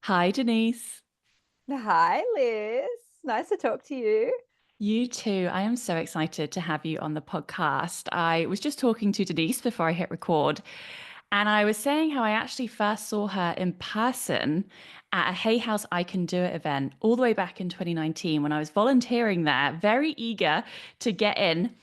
Hi, Denise. Hi, Liz. Nice to talk to you. You too. I am so excited to have you on the podcast. I was just talking to Denise before I hit record, and I was saying how I actually first saw her in person at a Hay House I Can Do It event all the way back in 2019 when I was volunteering there, very eager to get in.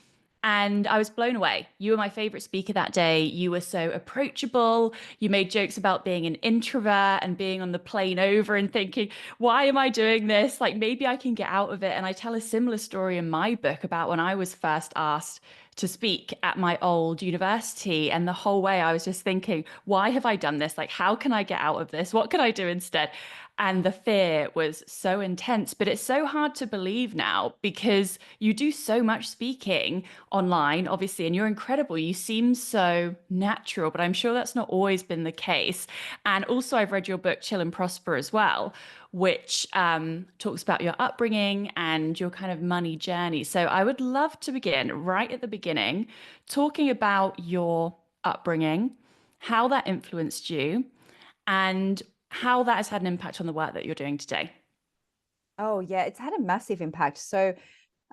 And I was blown away. You were my favorite speaker that day. You were so approachable. You made jokes about being an introvert and being on the plane over and thinking, why am I doing this? Like maybe I can get out of it. And I tell a similar story in my book about when I was first asked to speak at my old university. And the whole way I was just thinking, why have I done this? Like, how can I get out of this? What can I do instead? And the fear was so intense, but it's so hard to believe now because you do so much speaking online, obviously, and you're incredible. You seem so natural, but I'm sure that's not always been the case. And also, I've read your book, Chill and Prosper, as well, which talks about your upbringing and your kind of money journey. So I would love to begin right at the beginning, talking about your upbringing, how that influenced you, and how that has had an impact on the work that you're doing today. Oh, yeah, it's had a massive impact.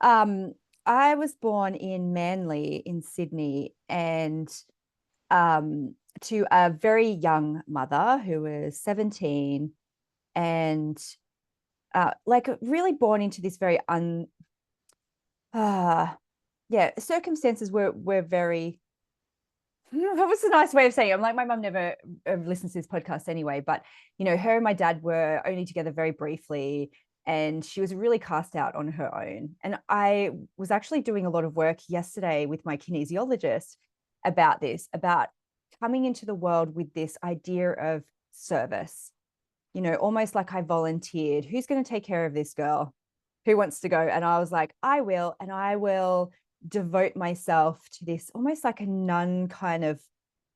Um, I was born in Manly in Sydney and um, to a very young mother who was 17 and like really born into this very uh yeah, circumstances were very that was a nice way of saying it. I'm like, my mum never listens to this podcast anyway, but her and my dad were only together very briefly, and she was really cast out on her own. And I was actually doing a lot of work yesterday with my kinesiologist about this, about coming into the world with this idea of service, almost like I volunteered. Who's going to take care of this girl? Who wants to go? And I was like, I will, and I will devote myself to this almost like a nun kind of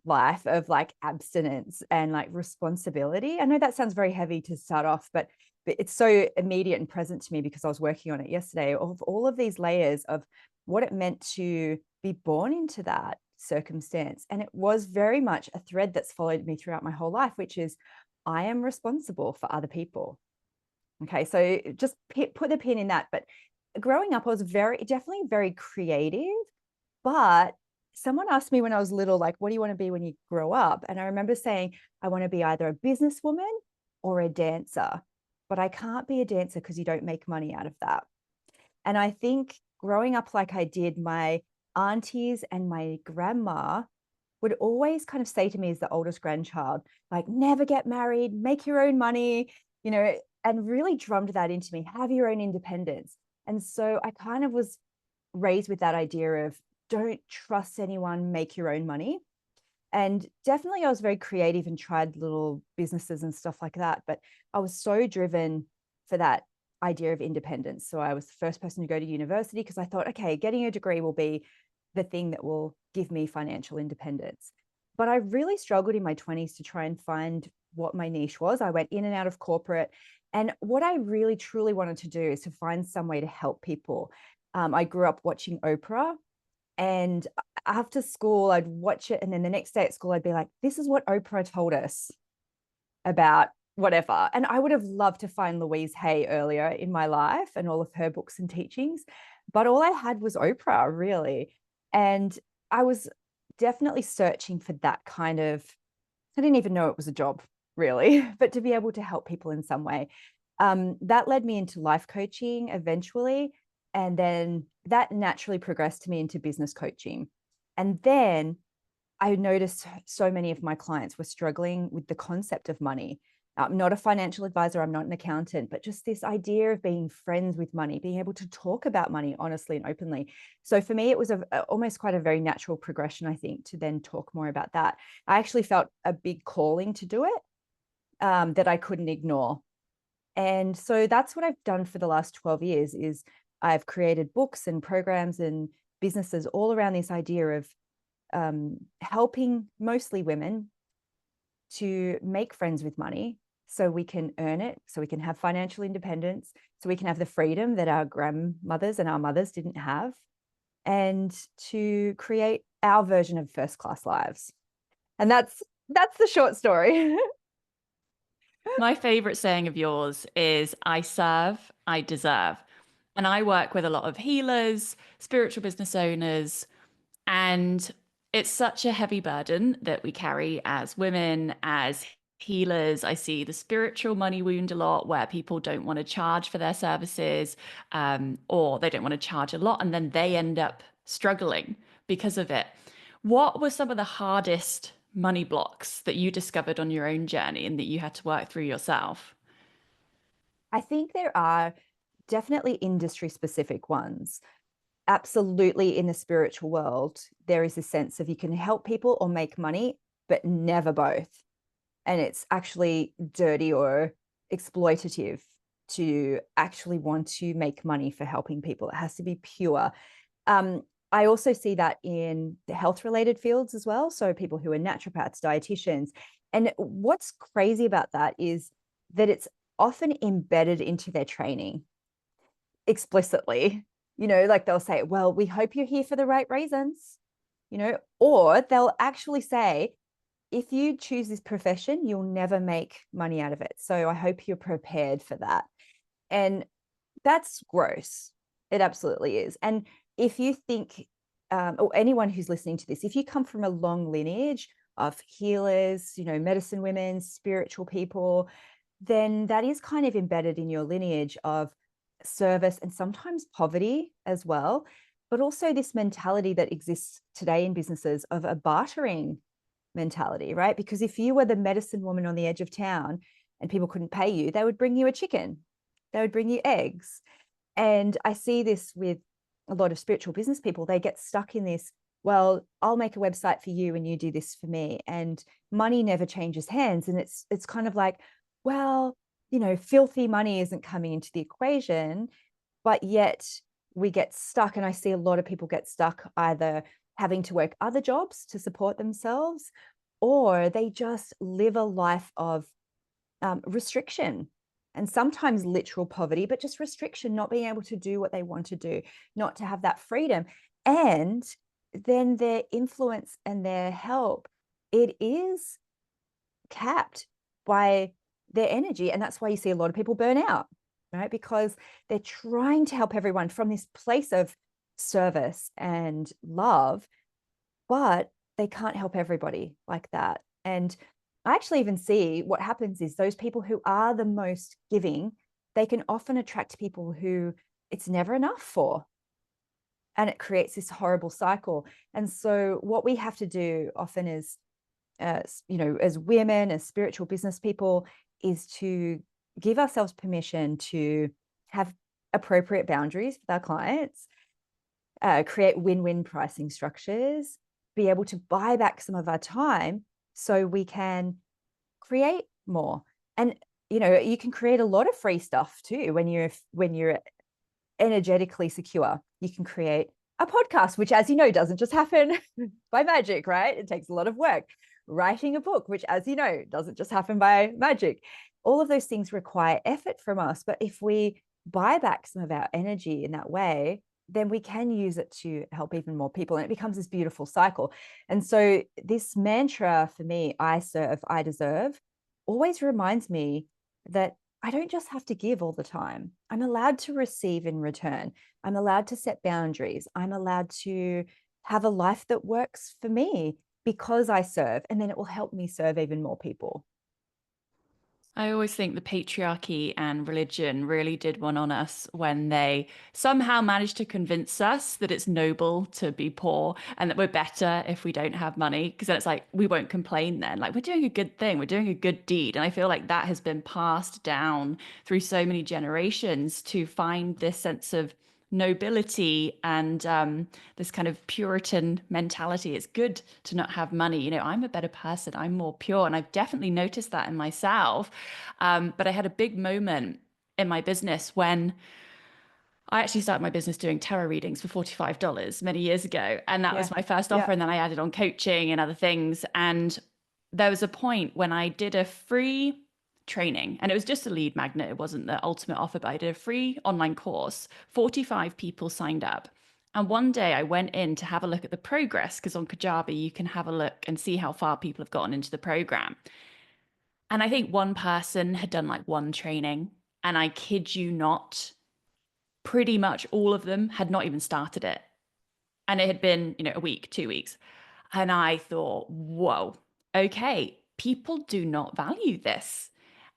life of like abstinence and like responsibility. I know that sounds very heavy to start off, but it's so immediate and present to me because I was working on it yesterday, of all of these layers of what it meant to be born into that circumstance. And it was very much a thread that's followed me throughout my whole life, which is I am responsible for other people. Okay, so just put the pin in that. But growing up, I was definitely very creative. But someone asked me when I was little, like, what do you want to be when you grow up? And I remember saying, I want to be either a businesswoman or a dancer. But I can't be a dancer because you don't make money out of that. And I think growing up like I did, my aunties and my grandma would always kind of say to me as the oldest grandchild, like, never get married, make your own money, and really drummed that into me, have your own independence. And so I kind of was raised with that idea of don't trust anyone, make your own money. And definitely I was very creative and tried little businesses and stuff like that. But I was so driven for that idea of independence. So I was the first person to go to university because I thought, okay, getting a degree will be the thing that will give me financial independence. But I really struggled in my 20s to try and find what my niche was. I went in and out of corporate. And what I really truly wanted to do is to find some way to help people. I grew up watching Oprah, and after school, I'd watch it. And then the next day at school, I'd be like, this is what Oprah told us about whatever. And I would have loved to find Louise Hay earlier in my life and all of her books and teachings. But all I had was Oprah, really. And I was definitely searching for that kind of, I didn't even know it was a job, really, but to be able to help people in some way. That led me into life coaching eventually. And then that naturally progressed me into business coaching. And then I noticed so many of my clients were struggling with the concept of money. I'm not a financial advisor, I'm not an accountant, but just this idea of being friends with money, being able to talk about money honestly and openly. So for me, it was almost quite a very natural progression, I think, to then talk more about that. I actually felt a big calling to do it, that I couldn't ignore. And so that's what I've done for the last 12 years is I've created books and programs and businesses all around this idea of helping mostly women to make friends with money so we can earn it, so we can have financial independence, so we can have the freedom that our grandmothers and our mothers didn't have, and to create our version of first class lives. And that's the short story. My favorite saying of yours is, I serve, I deserve. And I work with a lot of healers, spiritual business owners, and it's such a heavy burden that we carry as women, as healers. I see the spiritual money wound a lot where people don't want to charge for their services, or they don't want to charge a lot, and then they end up struggling because of it. What were some of the hardest money blocks that you discovered on your own journey and that you had to work through yourself? I think there are definitely industry specific ones. Absolutely, in the spiritual world, there is a sense of you can help people or make money, but never both. And it's actually dirty or exploitative to actually want to make money for helping people. It has to be pure. I also see that in the health related fields as well. So people who are naturopaths, dietitians. And what's crazy about that is that it's often embedded into their training explicitly. Like they'll say, well, we hope you're here for the right reasons, or they'll actually say, if you choose this profession, you'll never make money out of it. So I hope you're prepared for that. And that's gross. It absolutely is. And if you think, or anyone who's listening to this, if you come from a long lineage of healers, medicine women, spiritual people, then that is kind of embedded in your lineage of service and sometimes poverty as well. But also this mentality that exists today in businesses of a bartering mentality, right? Because if you were the medicine woman on the edge of town and people couldn't pay you, they would bring you a chicken, they would bring you eggs. And I see this with a lot of spiritual business people. They get stuck in this, well, I'll make a website for you and you do this for me. And money never changes hands. And it's kind of like, well, filthy money isn't coming into the equation, but yet we get stuck. And I see a lot of people get stuck either having to work other jobs to support themselves, or they just live a life of restriction and sometimes literal poverty, but just restriction, not being able to do what they want to do, not to have that freedom. And then their influence and their help, it is capped by their energy. And that's why you see a lot of people burn out, right? Because they're trying to help everyone from this place of service and love, but they can't help everybody like that. And I actually even see what happens is those people who are the most giving, they can often attract people who it's never enough for. And it creates this horrible cycle. And so what we have to do often is, as women, as spiritual business people, is to give ourselves permission to have appropriate boundaries with our clients, create win-win pricing structures, be able to buy back some of our time so we can create more. And you can create a lot of free stuff too when you're energetically secure. You can create a podcast, which, as you know, doesn't just happen by magic, right? It takes a lot of work. Writing a book, which, as you know, doesn't just happen by magic. All of those things require effort from us. But if we buy back some of our energy in that way, then we can use it to help even more people. And it becomes this beautiful cycle. And so this mantra for me, I serve, I deserve, always reminds me that I don't just have to give all the time. I'm allowed to receive in return. I'm allowed to set boundaries. I'm allowed to have a life that works for me because I serve, and then it will help me serve even more people. I always think the patriarchy and religion really did one on us when they somehow managed to convince us that it's noble to be poor and that we're better if we don't have money. Because then it's like, we won't complain then. Like, we're doing a good thing, we're doing a good deed. And I feel like that has been passed down through so many generations to find this sense of nobility and this kind of Puritan mentality. It's good to not have money. I'm a better person. I'm more pure. And I've definitely noticed that in myself. But I had a big moment in my business when I actually started my business doing tarot readings for $45 many years ago. And that Yeah. was my first offer. Yeah. And then I added on coaching and other things. And there was a point when I did a free training, and it was just a lead magnet. It wasn't the ultimate offer, but I did a free online course. 45 people signed up. And one day I went in to have a look at the progress because on Kajabi you can have a look and see how far people have gotten into the program. And I think one person had done like one training, and I kid you not, pretty much all of them had not even started it. And it had been, a week, 2 weeks. And I thought, whoa, okay, people do not value this.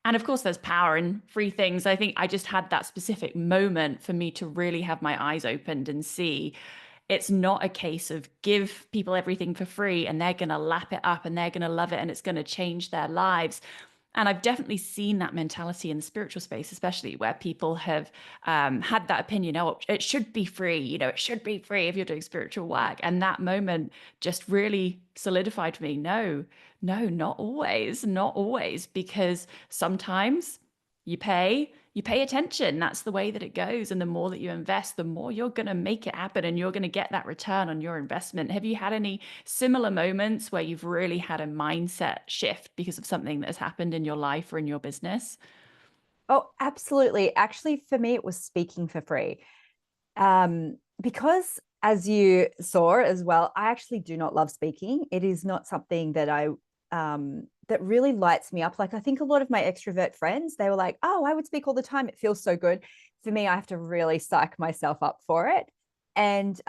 And of course, there's power in free things. I think I just had that specific moment for me to really have my eyes opened and see it's not a case of give people everything for free and they're going to lap it up and they're going to love it and it's going to change their lives. And I've definitely seen that mentality in the spiritual space, especially where people have had that opinion, oh, it should be free, it should be free if you're doing spiritual work. And that moment just really solidified for me, no, no, not always, not always, because sometimes you pay attention. That's the way that it goes. And the more that you invest, the more you're going to make it happen and you're going to get that return on your investment. Have you had any similar moments where you've really had a mindset shift because of something that has happened in your life or in your business? Oh, absolutely. Actually, for me, it was speaking for free. Because as you saw as well, I actually do not love speaking. It is not something that that really lights me up. Like I think a lot of my extrovert friends, they were like, "Oh, I would speak all the time. It feels so good." For me, I have to really psych myself up for it. And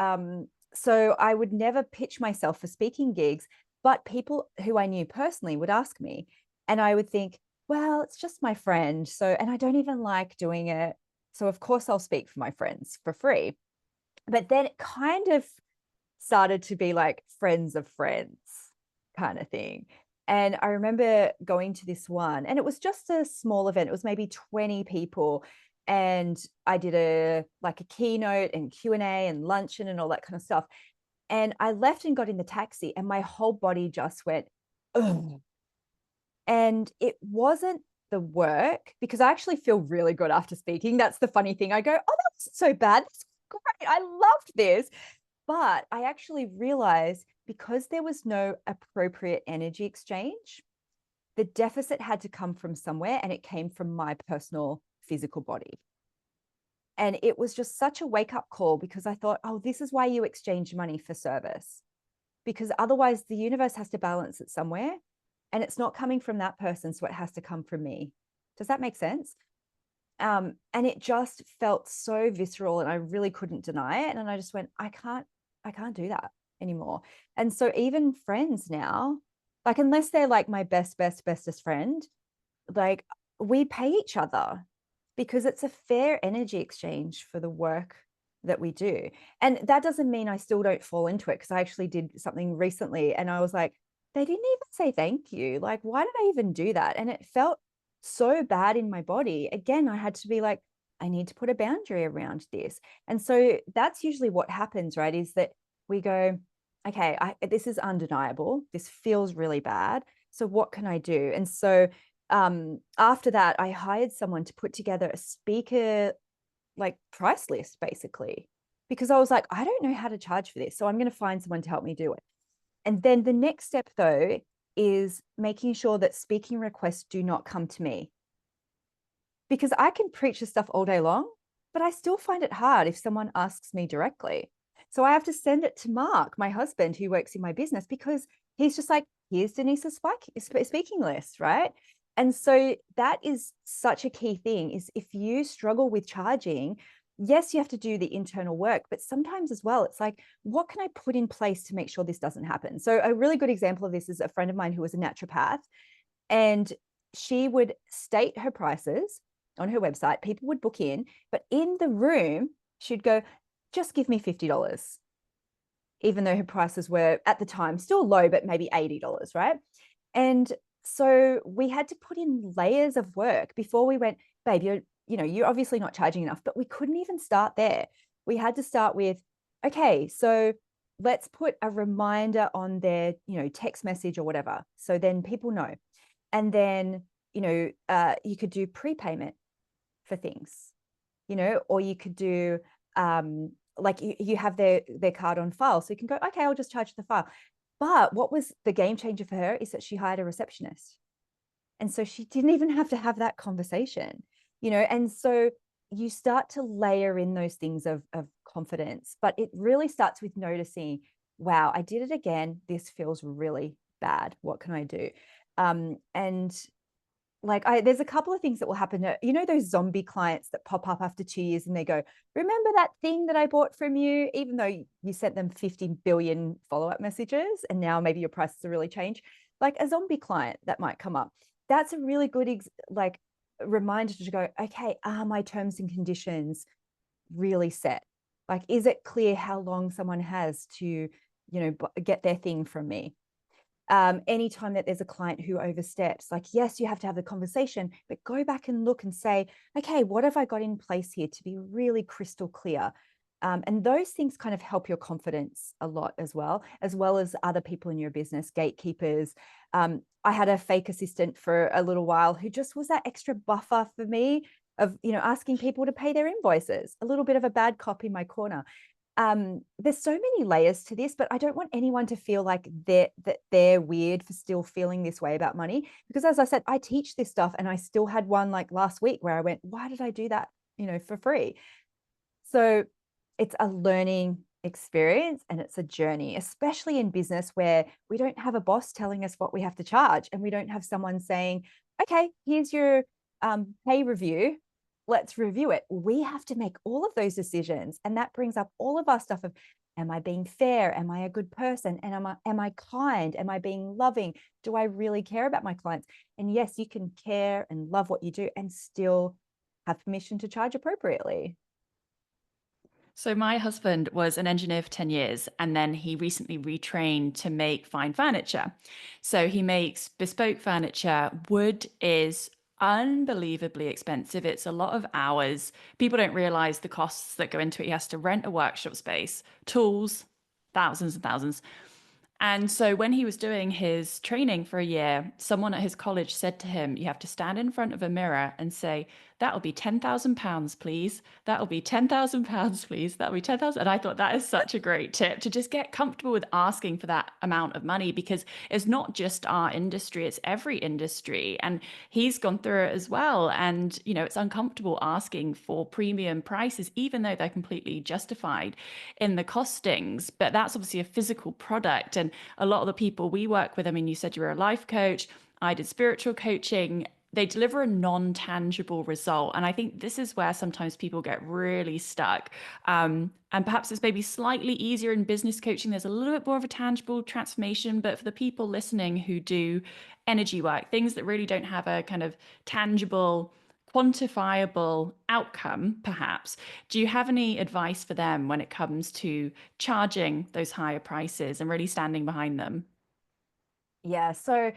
so I would never pitch myself for speaking gigs, but people who I knew personally would ask me, and I would think, "Well, it's just my friend." So, and I don't even like doing it. So of course I'll speak for my friends for free. But then it kind of started to be like friends of friends kind of thing. And I remember going to this one, and it was just a small event. It was maybe 20 people. And I did a keynote and Q&A and luncheon and all that kind of stuff. And I left and got in the taxi, and my whole body just went, ugh. And it wasn't the work, because I actually feel really good after speaking. That's the funny thing. I go, oh, that's so bad. That's great. I loved this. But I actually realized, because there was no appropriate energy exchange, the deficit had to come from somewhere, and it came from my personal physical body. And it was just such a wake up call, because I thought, oh, this is why you exchange money for service, because otherwise the universe has to balance it somewhere, and it's not coming from that person, so it has to come from me. Does that make sense? And it just felt so visceral, and I really couldn't deny it. And I just went, I can't do that anymore. And so even friends now, like unless they're like my bestest friend, like we pay each other, because it's a fair energy exchange for the work that we do. And that doesn't mean I still don't fall into it, because I actually did something recently and I was like, they didn't even say thank you. Like, why did I even do that? And it felt so bad in my body. Again, I had to be like, I need to put a boundary around this. And so that's usually what happens, right? Is that we go, okay, this is undeniable. This feels really bad. So what can I do? And so after that, I hired someone to put together a speaker like price list, basically, because I was like, I don't know how to charge for this. So I'm going to find someone to help me do it. And then the next step, though, is making sure that speaking requests do not come to me, because I can preach this stuff all day long, but I still find it hard if someone asks me directly. So I have to send it to Mark, my husband, who works in my business, because he's just like, here's Denise's speaking list, right? And so that is such a key thing, is if you struggle with charging, yes, you have to do the internal work, but sometimes as well, it's like, what can I put in place to make sure this doesn't happen? So a really good example of this is a friend of mine who was a naturopath, and she would state her prices on her website. People would book in, but in the room, she'd go, just give me $50, even though her prices were at the time still low, but maybe $80, right? And so we had to put in layers of work before we went, babe, you're obviously not charging enough. But we couldn't even start there. We had to start with, okay, so let's put a reminder on their, text message or whatever, so then people know. And then, you could do prepayment for things, or you could do like you have their card on file, so you can go, okay, I'll just charge the file. But what was the game changer for her is that she hired a receptionist, and so she didn't even have to have that conversation, and so you start to layer in those things of confidence. But it really starts with noticing, wow, I did it again, this feels really bad, what can I do? And there's a couple of things that will happen. You know, those zombie clients that pop up after 2 years and they go, remember that thing that I bought from you, even though you sent them 50 billion follow-up messages and now maybe your prices have really changed. Like a zombie client that might come up. That's a really good reminder to go, okay, are my terms and conditions really set? Like, is it clear how long someone has to, get their thing from me? Anytime that there's a client who oversteps, like, yes, you have to have the conversation, but go back and look and say, okay, what have I got in place here to be really crystal clear? And those things kind of help your confidence a lot, as well as other people in your business, gatekeepers. I had a fake assistant for a little while who just was that extra buffer for me of, asking people to pay their invoices, a little bit of a bad cop in my corner. There's so many layers to this, but I don't want anyone to feel like they're weird for still feeling this way about money. Because as I said, I teach this stuff, and I still had one like last week where I went, why did I do that, for free? So it's a learning experience and it's a journey, especially in business where we don't have a boss telling us what we have to charge, and we don't have someone saying, okay, here's your pay review, let's review it. We have to make all of those decisions. And that brings up all of our stuff of, am I being fair? Am I a good person? And am I kind? Am I being loving? Do I really care about my clients? And yes, you can care and love what you do and still have permission to charge appropriately. So my husband was an engineer for 10 years and then he recently retrained to make fine furniture. So he makes bespoke furniture. Wood is unbelievably expensive. It's a lot of hours. People don't realize the costs that go into it. He has to rent a workshop space, tools, thousands and thousands. And so when he was doing his training for a year, someone at his college said to him, you have to stand in front of a mirror and say, that'll be £10,000, please. That'll be £10,000, please. That'll be 10,000. And I thought that is such a great tip to just get comfortable with asking for that amount of money, because it's not just our industry, it's every industry. And he's gone through it as well. And, it's uncomfortable asking for premium prices, even though they're completely justified in the costings. But that's obviously a physical product. And a lot of the people we work with, I mean, you said you were a life coach, I did spiritual coaching. They deliver a non-tangible result. And I think this is where sometimes people get really stuck. And perhaps it's maybe slightly easier in business coaching. There's a little bit more of a tangible transformation. But for the people listening who do energy work, things that really don't have a kind of tangible, quantifiable outcome, perhaps, do you have any advice for them when it comes to charging those higher prices and really standing behind them? Yeah. So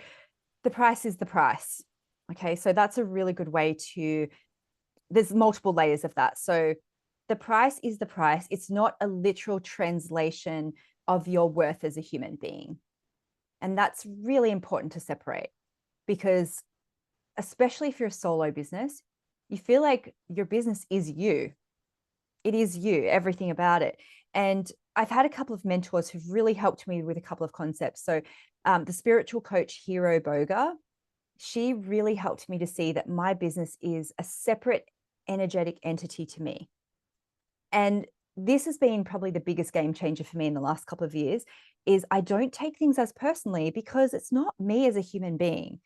the price is the price. Okay. So that's a really good way there's multiple layers of that. So the price is the price. It's not a literal translation of your worth as a human being. And that's really important to separate, because especially if you're a solo business, you feel like your business is you. It is you, everything about it. And I've had a couple of mentors who've really helped me with a couple of concepts. So the spiritual coach, Hero Boga, she really helped me to see that my business is a separate energetic entity to me. And this has been probably the biggest game changer for me in the last couple of years, is I don't take things as personally, because it's not me as a human being.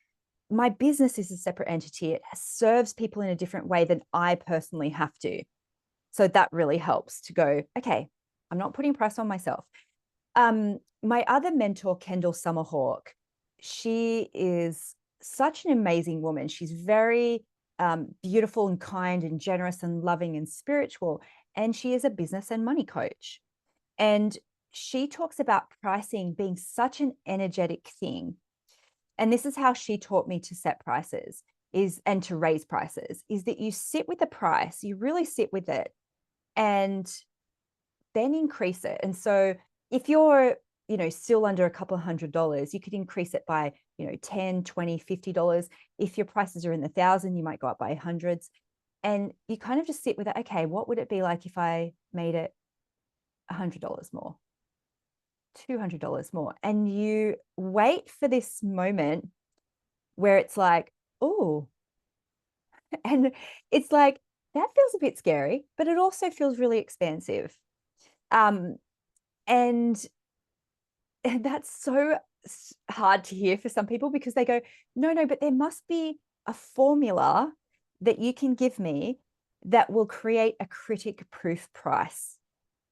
My business is a separate entity. It serves people in a different way than I personally have to. So that really helps to go, okay, I'm not putting price on myself. My other mentor, Kendall Summerhawk, she is such an amazing woman. She's very beautiful and kind and generous and loving and spiritual. And she is a business and money coach. And she talks about pricing being such an energetic thing. And this is how she taught me to set prices and to raise prices, is that you sit with the price, you really sit with it, and then increase it. And so if you're, still under a couple of $100, you could increase it by, 10, 20, $50. If your prices are in the thousand, you might go up by hundreds. And you kind of just sit with it. Okay, what would it be like if I made it $100 more, $200 more? And you wait for this moment where it's like, oh, and it's like, that feels a bit scary, but it also feels really expansive. And that's so hard to hear for some people, because they go, no, but there must be a formula that you can give me that will create a critic proof price,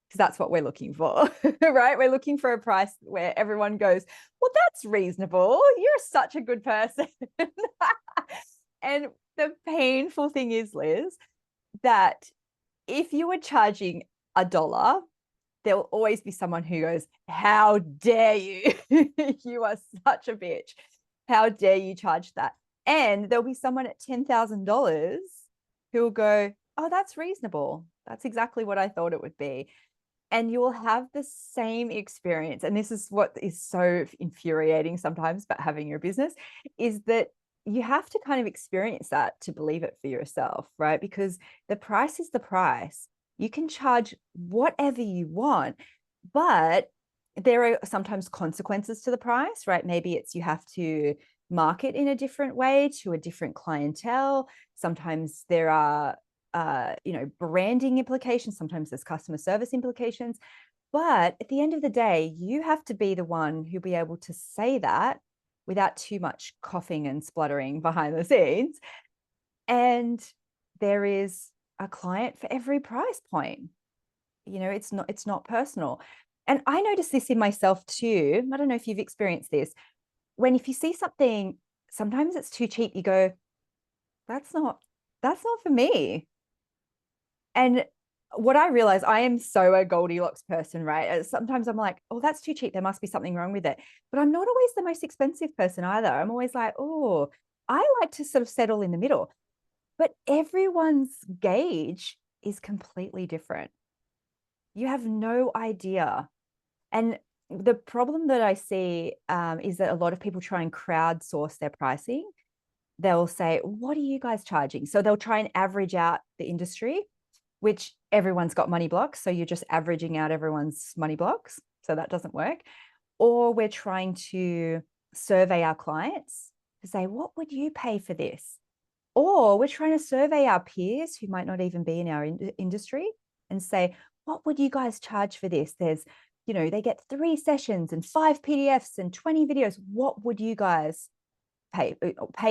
because that's what we're looking for, right? We're looking for a price where everyone goes, well, that's reasonable. You're such a good person. And the painful thing is, Liz, that if you were charging $1, there will always be someone who goes, how dare you? You are such a bitch. How dare you charge that? And there'll be someone at $10,000 who will go, oh, that's reasonable. That's exactly what I thought it would be. And you will have the same experience. And this is what is so infuriating sometimes about having your business, is that you have to kind of experience that to believe it for yourself, right? Because the price is the price. You can charge whatever you want, but there are sometimes consequences to the price, right? Maybe it's you have to market in a different way to a different clientele. Sometimes there are branding implications. Sometimes there's customer service implications. But at the end of the day, you have to be the one who'll be able to say that without too much coughing and spluttering behind the scenes. And there is a client for every price point. It's not personal. And I notice this in myself too. I don't know if you've experienced this. If you see something, sometimes it's too cheap, you go, that's not for me. And what I realize, I am so a Goldilocks person, right? Sometimes I'm like, oh, that's too cheap. There must be something wrong with it. But I'm not always the most expensive person either. I'm always like, oh, I like to sort of settle in the middle. But everyone's gauge is completely different. You have no idea. And the problem that I see is that a lot of people try and crowdsource their pricing. They'll say, what are you guys charging? So they'll try and average out the industry, which everyone's got money blocks. So you're just averaging out everyone's money blocks. So that doesn't work. Or we're trying to survey our clients to say, what would you pay for this? Or we're trying to survey our peers who might not even be in our industry and say, what would you guys charge for this? They get 3 sessions and 5 PDFs and 20 videos. What would you guys pay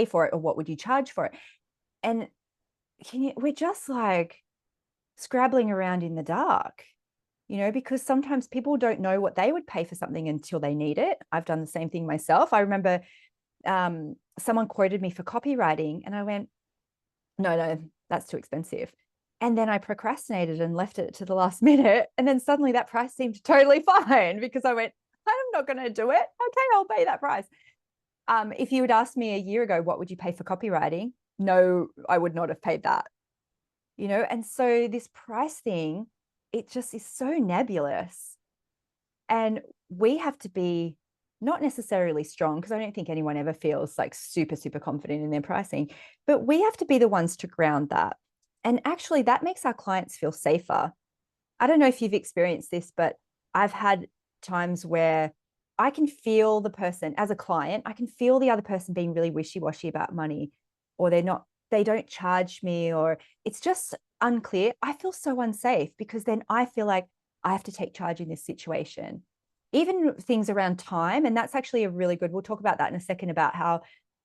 for it? Or what would you charge for it? And we're just like scrabbling around in the dark, because sometimes people don't know what they would pay for something until they need it. I've done the same thing myself. I remember someone quoted me for copywriting and I went, no, that's too expensive. And then I procrastinated and left it to the last minute. And then suddenly that price seemed totally fine because I went, I'm not going to do it. Okay, I'll pay that price. If you had asked me a year ago, what would you pay for copywriting? No, I would not have paid that. And so this price thing, it just is so nebulous. And we have to be not necessarily strong, because I don't think anyone ever feels like super, super confident in their pricing, but we have to be the ones to ground that. And actually, that makes our clients feel safer. I don't know if you've experienced this, but I've had times where I can feel the person as a client, I can feel the other person being really wishy-washy about money, or they don't charge me, or it's just unclear. I feel so unsafe because then I feel like I have to take charge in this situation. Even things around time, and that's actually we'll talk about that in a second, about how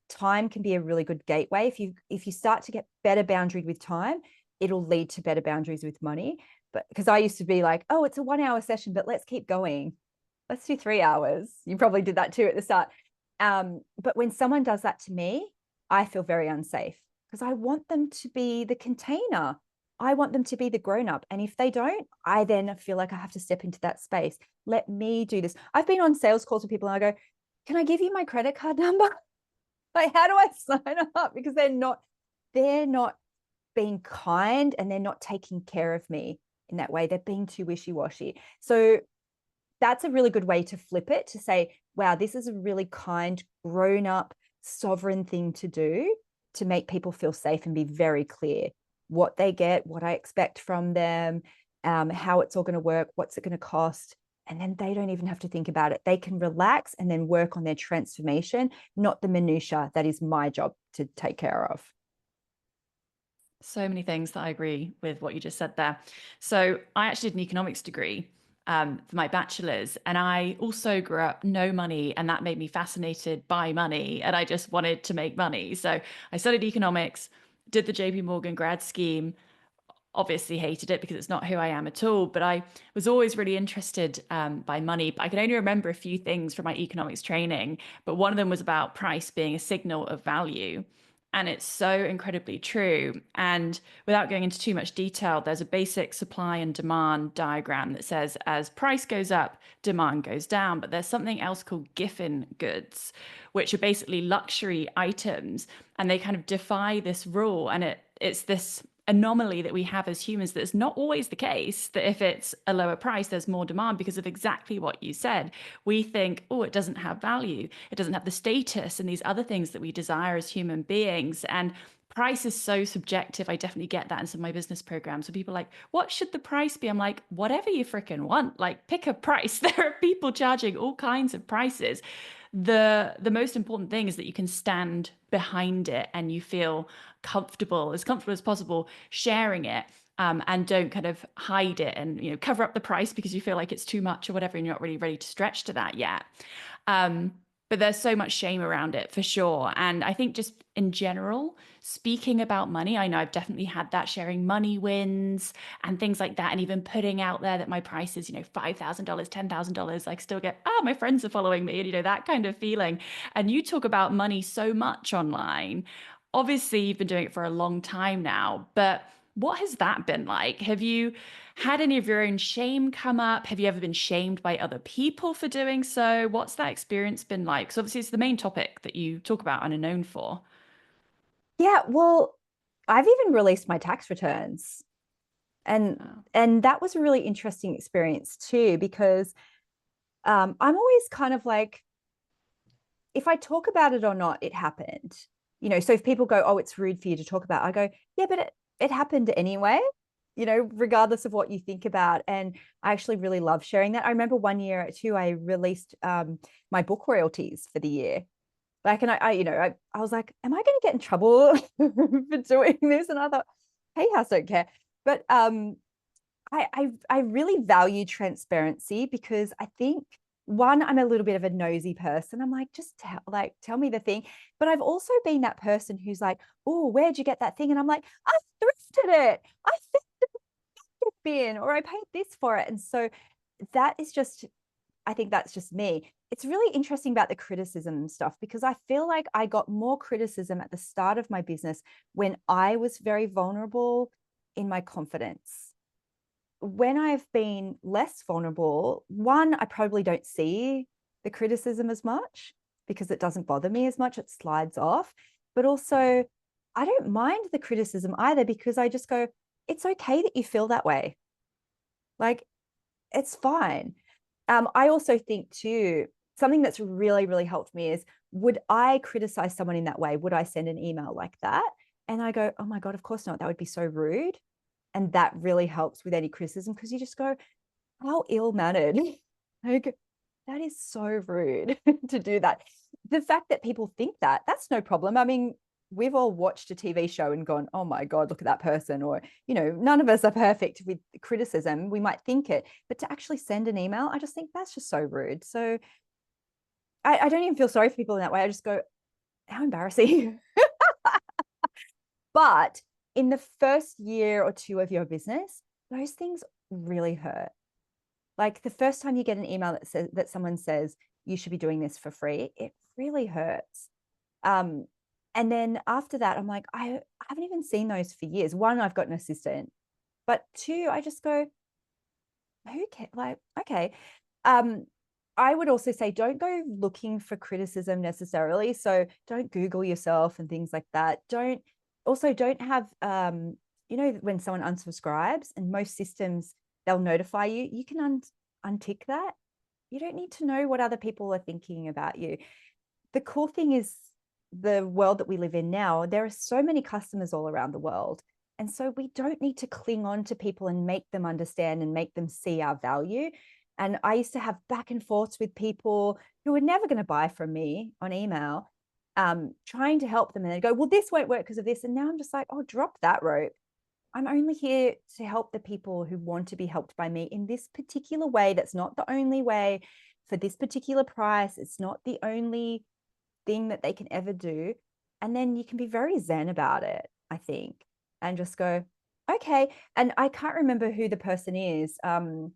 time can be a really good gateway. If you start to get better boundaried with time, it'll lead to better boundaries with money. But because I used to be like, oh, it's a 1 hour session, but let's keep going. Let's do 3 hours. You probably did that too at the start. But when someone does that to me, I feel very unsafe because I want them to be the container. I want them to be the grown up. And if they don't, I then feel like I have to step into that space. Let me do this. I've been on sales calls with people and I go, can I give you my credit card number? Like, how do I sign up? Because they're not being kind and they're not taking care of me in that way. They're being too wishy-washy. So that's a really good way to flip it, to say, wow, this is a really kind, grown up, sovereign thing to do to make people feel safe and be very clear what they get, what I expect from them, how it's all going to work, what's it going to cost. And then they don't even have to think about it. They can relax and then work on their transformation, not the minutia that is my job to take care of. So many things that I agree with what you just said there. So I actually did an economics degree. for my bachelor's. And I also grew up no money, and that made me fascinated by money. And I just wanted to make money. So I studied economics, did the JP Morgan grad scheme, obviously hated it because it's not who I am at all. But I was always really interested by money. I can only remember a few things from my economics training, but one of them was about price being a signal of value. And it's so incredibly true. And without going into too much detail, there's a basic supply and demand diagram that says as price goes up, demand goes down. But there's something else called Giffen goods, which are basically luxury items. And they kind of defy this rule. And it's this anomaly that we have as humans that's not always the case, that if it's a lower price there's more demand, because of exactly what you said. We think, oh, it doesn't have value, it doesn't have the status and these other things that we desire as human beings. And price is so subjective. I definitely get that in some of my business programs. So people are like, what should the price be? I'm like, whatever you freaking want, like pick a price. There are people charging all kinds of prices. The most important thing is that you can stand behind it and you feel comfortable as possible sharing it, and don't kind of hide it and cover up the price because you feel like it's too much or whatever, and you're not really ready to stretch to that yet. um, but there's so much shame around it for sure. And I think just in general, speaking about money, I know I've definitely had that, sharing money wins and things like that, and even putting out there that my price is, $5,000, $10,000. I still get, oh, my friends are following me, and that kind of feeling. And you talk about money so much online. Obviously, you've been doing it for a long time now, but what has that been like? Have you had any of your own shame come up? Have you ever been shamed by other people for doing so? What's that experience been like? Because obviously, it's the main topic that you talk about and are known for. Yeah, well, I've even released my tax returns, and Oh. that was a really interesting experience too, because I'm always kind of like, if I talk about it or not, it happened. So if people go, oh, it's rude for you to talk about, I go, yeah, but it happened anyway, regardless of what you think about. And I actually really love sharing that. I remember one year too, I released my book royalties for the year. Like, and I was like, am I going to get in trouble for doing this? And I thought, hey, house don't care. But I really value transparency, because I think, one, I'm a little bit of a nosy person. I'm like, just tell me the thing. But I've also been that person who's like, oh, where'd you get that thing? And I'm like, I thrifted it. I found it in the bin, or I paid this for it. And so that is just, I think that's just me. It's really interesting about the criticism and stuff, because I feel like I got more criticism at the start of my business when I was very vulnerable in my confidence. When I've been less vulnerable, one, I probably don't see the criticism as much because it doesn't bother me as much. It slides off. But also, I don't mind the criticism either, because I just go, it's okay that you feel that way. Like, it's fine. I also think too, something that's really, really helped me is, would I criticize someone in that way? Would I send an email like that? And I go, oh my God, of course not. That would be so rude. And that really helps with any criticism, because you just go, how ill-mannered. Like, that is so rude to do that. The fact that people think that, that's no problem. I mean, we've all watched a TV show and gone, oh my God, look at that person. Or, none of us are perfect with criticism. We might think it, but to actually send an email, I just think that's just so rude. So I don't even feel sorry for people in that way. I just go, how embarrassing. But in the first year or two of your business, those things really hurt. Like, the first time you get an email that someone says you should be doing this for free, it really hurts. Um, and then after that, I'm like, I haven't even seen those for years. One, I've got an assistant, but two, I just go, who cares? Like, okay. Um, I would also say, don't go looking for criticism necessarily. So don't Google yourself and things like that. Don't have, when someone unsubscribes, and most systems, they'll notify you. You can untick that. You don't need to know what other people are thinking about you. The cool thing is, the world that we live in now, there are so many customers all around the world. And so we don't need to cling on to people and make them understand and make them see our value. And I used to have back and forths with people who were never going to buy from me on email, trying to help them. And they'd go, well, this won't work because of this. And now I'm just like, oh, drop that rope. I'm only here to help the people who want to be helped by me in this particular way. That's not the only way, for this particular price. It's not the only thing that they can ever do. And then you can be very zen about it, I think, and just go, okay. And I can't remember who the person is, who,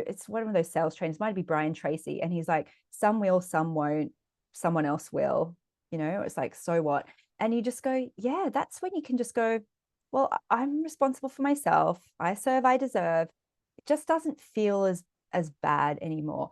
it's one of those sales trainers, might be Brian Tracy. And he's like, some will, some won't, someone else will, it's like, so what? And you just go, yeah, that's when you can just go, well, I'm responsible for myself. I serve, I deserve. It just doesn't feel as bad anymore.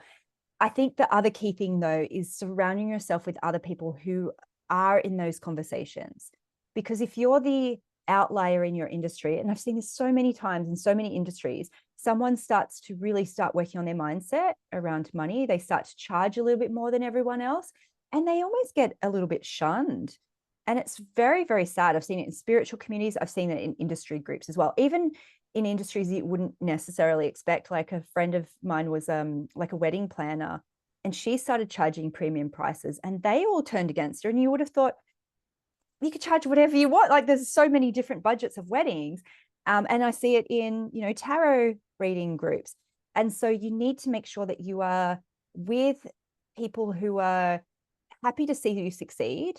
I think the other key thing, though, is surrounding yourself with other people who are in those conversations. Because if you're the outlier in your industry, and I've seen this so many times in so many industries, someone starts to really start working on their mindset around money. They start to charge a little bit more than everyone else, and they almost get a little bit shunned. And it's very, very sad. I've seen it in spiritual communities. I've seen it in industry groups as well. Even in industries you wouldn't necessarily expect. Like a friend of mine was like a wedding planner, and she started charging premium prices, and they all turned against her. And you would have thought you could charge whatever you want. Like there's so many different budgets of weddings. And I see it in, tarot reading groups. And so you need to make sure that you are with people who are happy to see you succeed,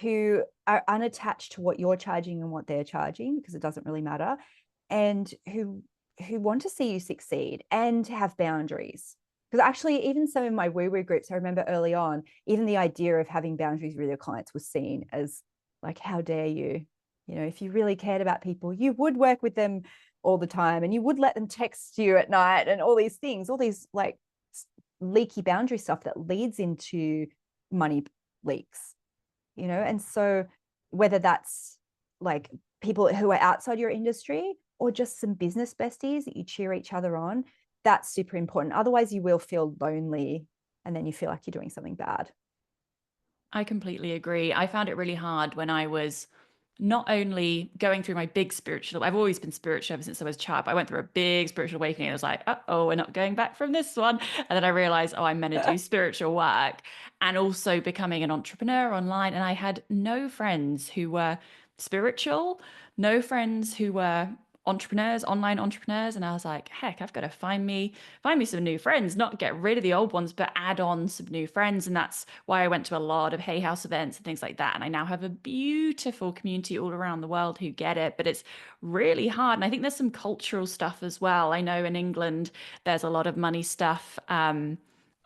who are unattached to what you're charging and what they're charging, because it doesn't really matter, and who want to see you succeed and have boundaries. Because actually, even some of my woo-woo groups, I remember early on, even the idea of having boundaries with your clients was seen as like, how dare you? If you really cared about people, you would work with them all the time, and you would let them text you at night, and all these things, all these like leaky boundary stuff that leads into money leaks. And so whether that's like people who are outside your industry or just some business besties that you cheer each other on, that's super important. Otherwise you will feel lonely, and then you feel like you're doing something bad. I completely agree. I found it really hard when I was not only going through my big spiritual, I've always been spiritual ever since I was a child, but I went through a big spiritual awakening. I was like, oh, we're not going back from this one. And then I realized, oh, I'm meant to do spiritual work, and also becoming an entrepreneur online. And I had no friends who were spiritual, no friends who were entrepreneurs, online entrepreneurs. And I was like, heck, I've got to find me some new friends, not get rid of the old ones, but add on some new friends. And that's why I went to a lot of Hay House events and things like that. And I now have a beautiful community all around the world who get it, but it's really hard. And I think there's some cultural stuff as well. I know in England, there's a lot of money stuff,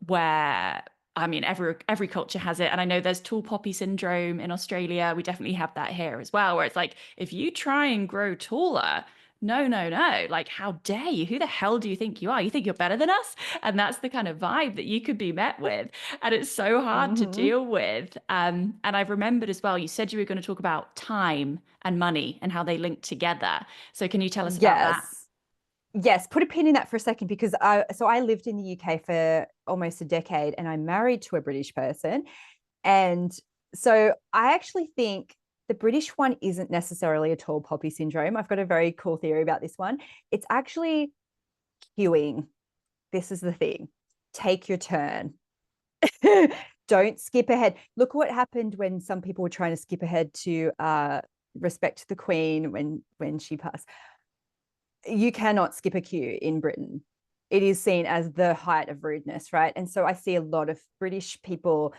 where I mean, every culture has it. And I know there's tall poppy syndrome in Australia. We definitely have that here as well, where it's like, if you try and grow taller, no, no, no. Like, how dare you? Who the hell do you think you are? You think you're better than us? And that's the kind of vibe that you could be met with. And it's so hard to Mm-hmm. deal with. And I've remembered as well, you said you were going to talk about time and money and how they link together. So can you tell us about that? Yes. Yes, put a pin in that for a second, because I lived in the UK for almost a decade, and I'm married to a British person. And so I actually think the British one isn't necessarily a tall poppy syndrome. I've got a very cool theory about this one. It's actually queuing. This is the thing. Take your turn. Don't skip ahead. Look what happened when some people were trying to skip ahead to respect the Queen when she passed. You cannot skip a queue in Britain. It is seen as the height of rudeness, right? And so I see a lot of British people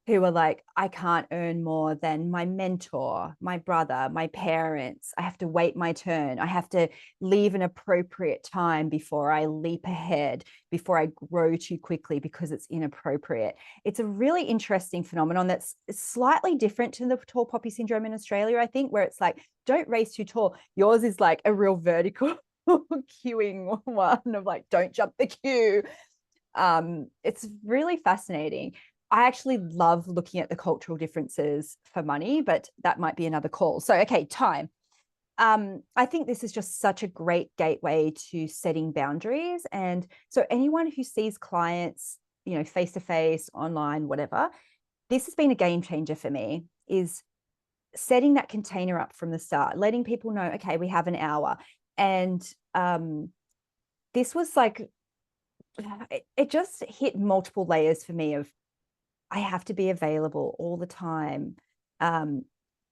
who are like, I can't earn more than my mentor, my brother, my parents. I have to wait my turn. I have to leave an appropriate time before I leap ahead, before I grow too quickly because it's inappropriate. It's a really interesting phenomenon that's slightly different to the tall poppy syndrome in Australia, I think, where it's like, don't race too tall. Yours is like a real vertical queuing one of like, don't jump the queue. It's really fascinating. I actually love looking at the cultural differences for money, but that might be another call. So, okay, time. I think this is just such a great gateway to setting boundaries. And so anyone who sees clients, face to face, online, whatever, this has been a game changer for me, is setting that container up from the start, letting people know, okay, we have an hour. And this was like, it just hit multiple layers for me of, I have to be available all the time.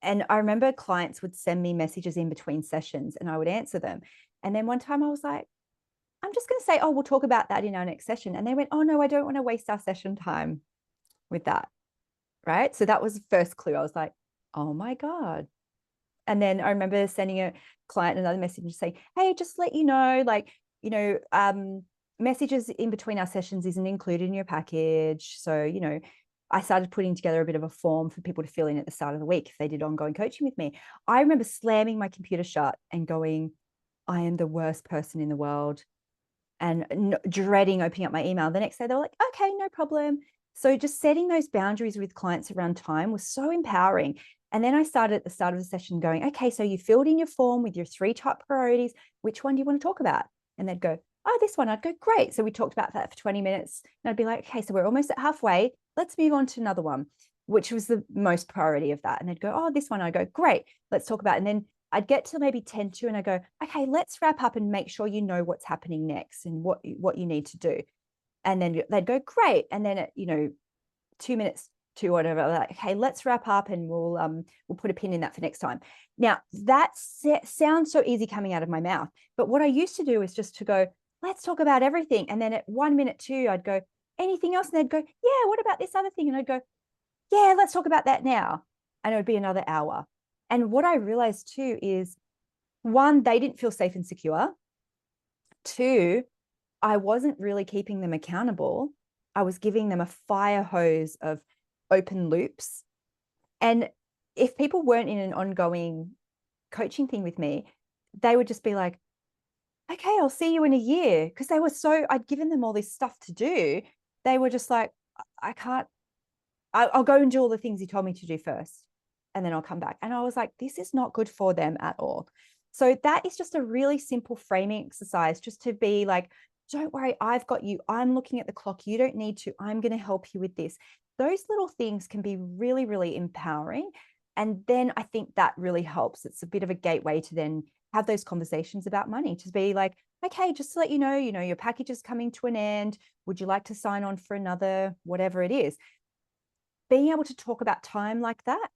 And I remember clients would send me messages in between sessions and I would answer them. And then one time I was like, I'm just going to say, oh, we'll talk about that in our next session. And they went, oh, no, I don't want to waste our session time with that. Right. So that was the first clue. I was like, oh my God. And then I remember sending a client another message saying, hey, just let you know, like, messages in between our sessions isn't included in your package. So, I started putting together a bit of a form for people to fill in at the start of the week if they did ongoing coaching with me. I remember slamming my computer shut and going, I am the worst person in the world, and dreading opening up my email. The next day, they were like, okay, no problem. So just setting those boundaries with clients around time was so empowering. And then I started at the start of the session going, okay, so you filled in your form with your 3 top priorities. Which one do you want to talk about? And they'd go, oh, this one. I'd go, great. So we talked about that for 20 minutes. And I'd be like, okay, so we're almost at halfway. Let's move on to another one, which was the most priority of that. And they'd go, oh, this one. I'd go, great. Let's talk about it. And then I'd get to maybe 10 to, and I go, okay, let's wrap up and make sure you know what's happening next and what you need to do. And then they'd go, great. And then at, 2 minutes to whatever, like, okay, let's wrap up and we'll put a pin in that for next time. Now that sounds so easy coming out of my mouth, but what I used to do is just to go, let's talk about everything. And then at 1 minute 2, I'd go, anything else? And they'd go, yeah, what about this other thing? And I'd go, yeah, let's talk about that now. And it would be another hour. And what I realized too is, one, they didn't feel safe and secure. 2, I wasn't really keeping them accountable. I was giving them a fire hose of open loops. And if people weren't in an ongoing coaching thing with me, they would just be like, okay, I'll see you in a year. Because I'd given them all this stuff to do. They were just like, I can't, I'll go and do all the things you told me to do first, and then I'll come back. And I was like, this is not good for them at all. So that is just a really simple framing exercise, just to be like, don't worry, I've got you. I'm looking at the clock. You don't need to. I'm going to help you with this. Those little things can be really, really empowering. And then I think that really helps. It's a bit of a gateway to then have those conversations about money, to be like, okay, just to let you know, your package is coming to an end. Would you like to sign on for another, whatever it is? Being able to talk about time like that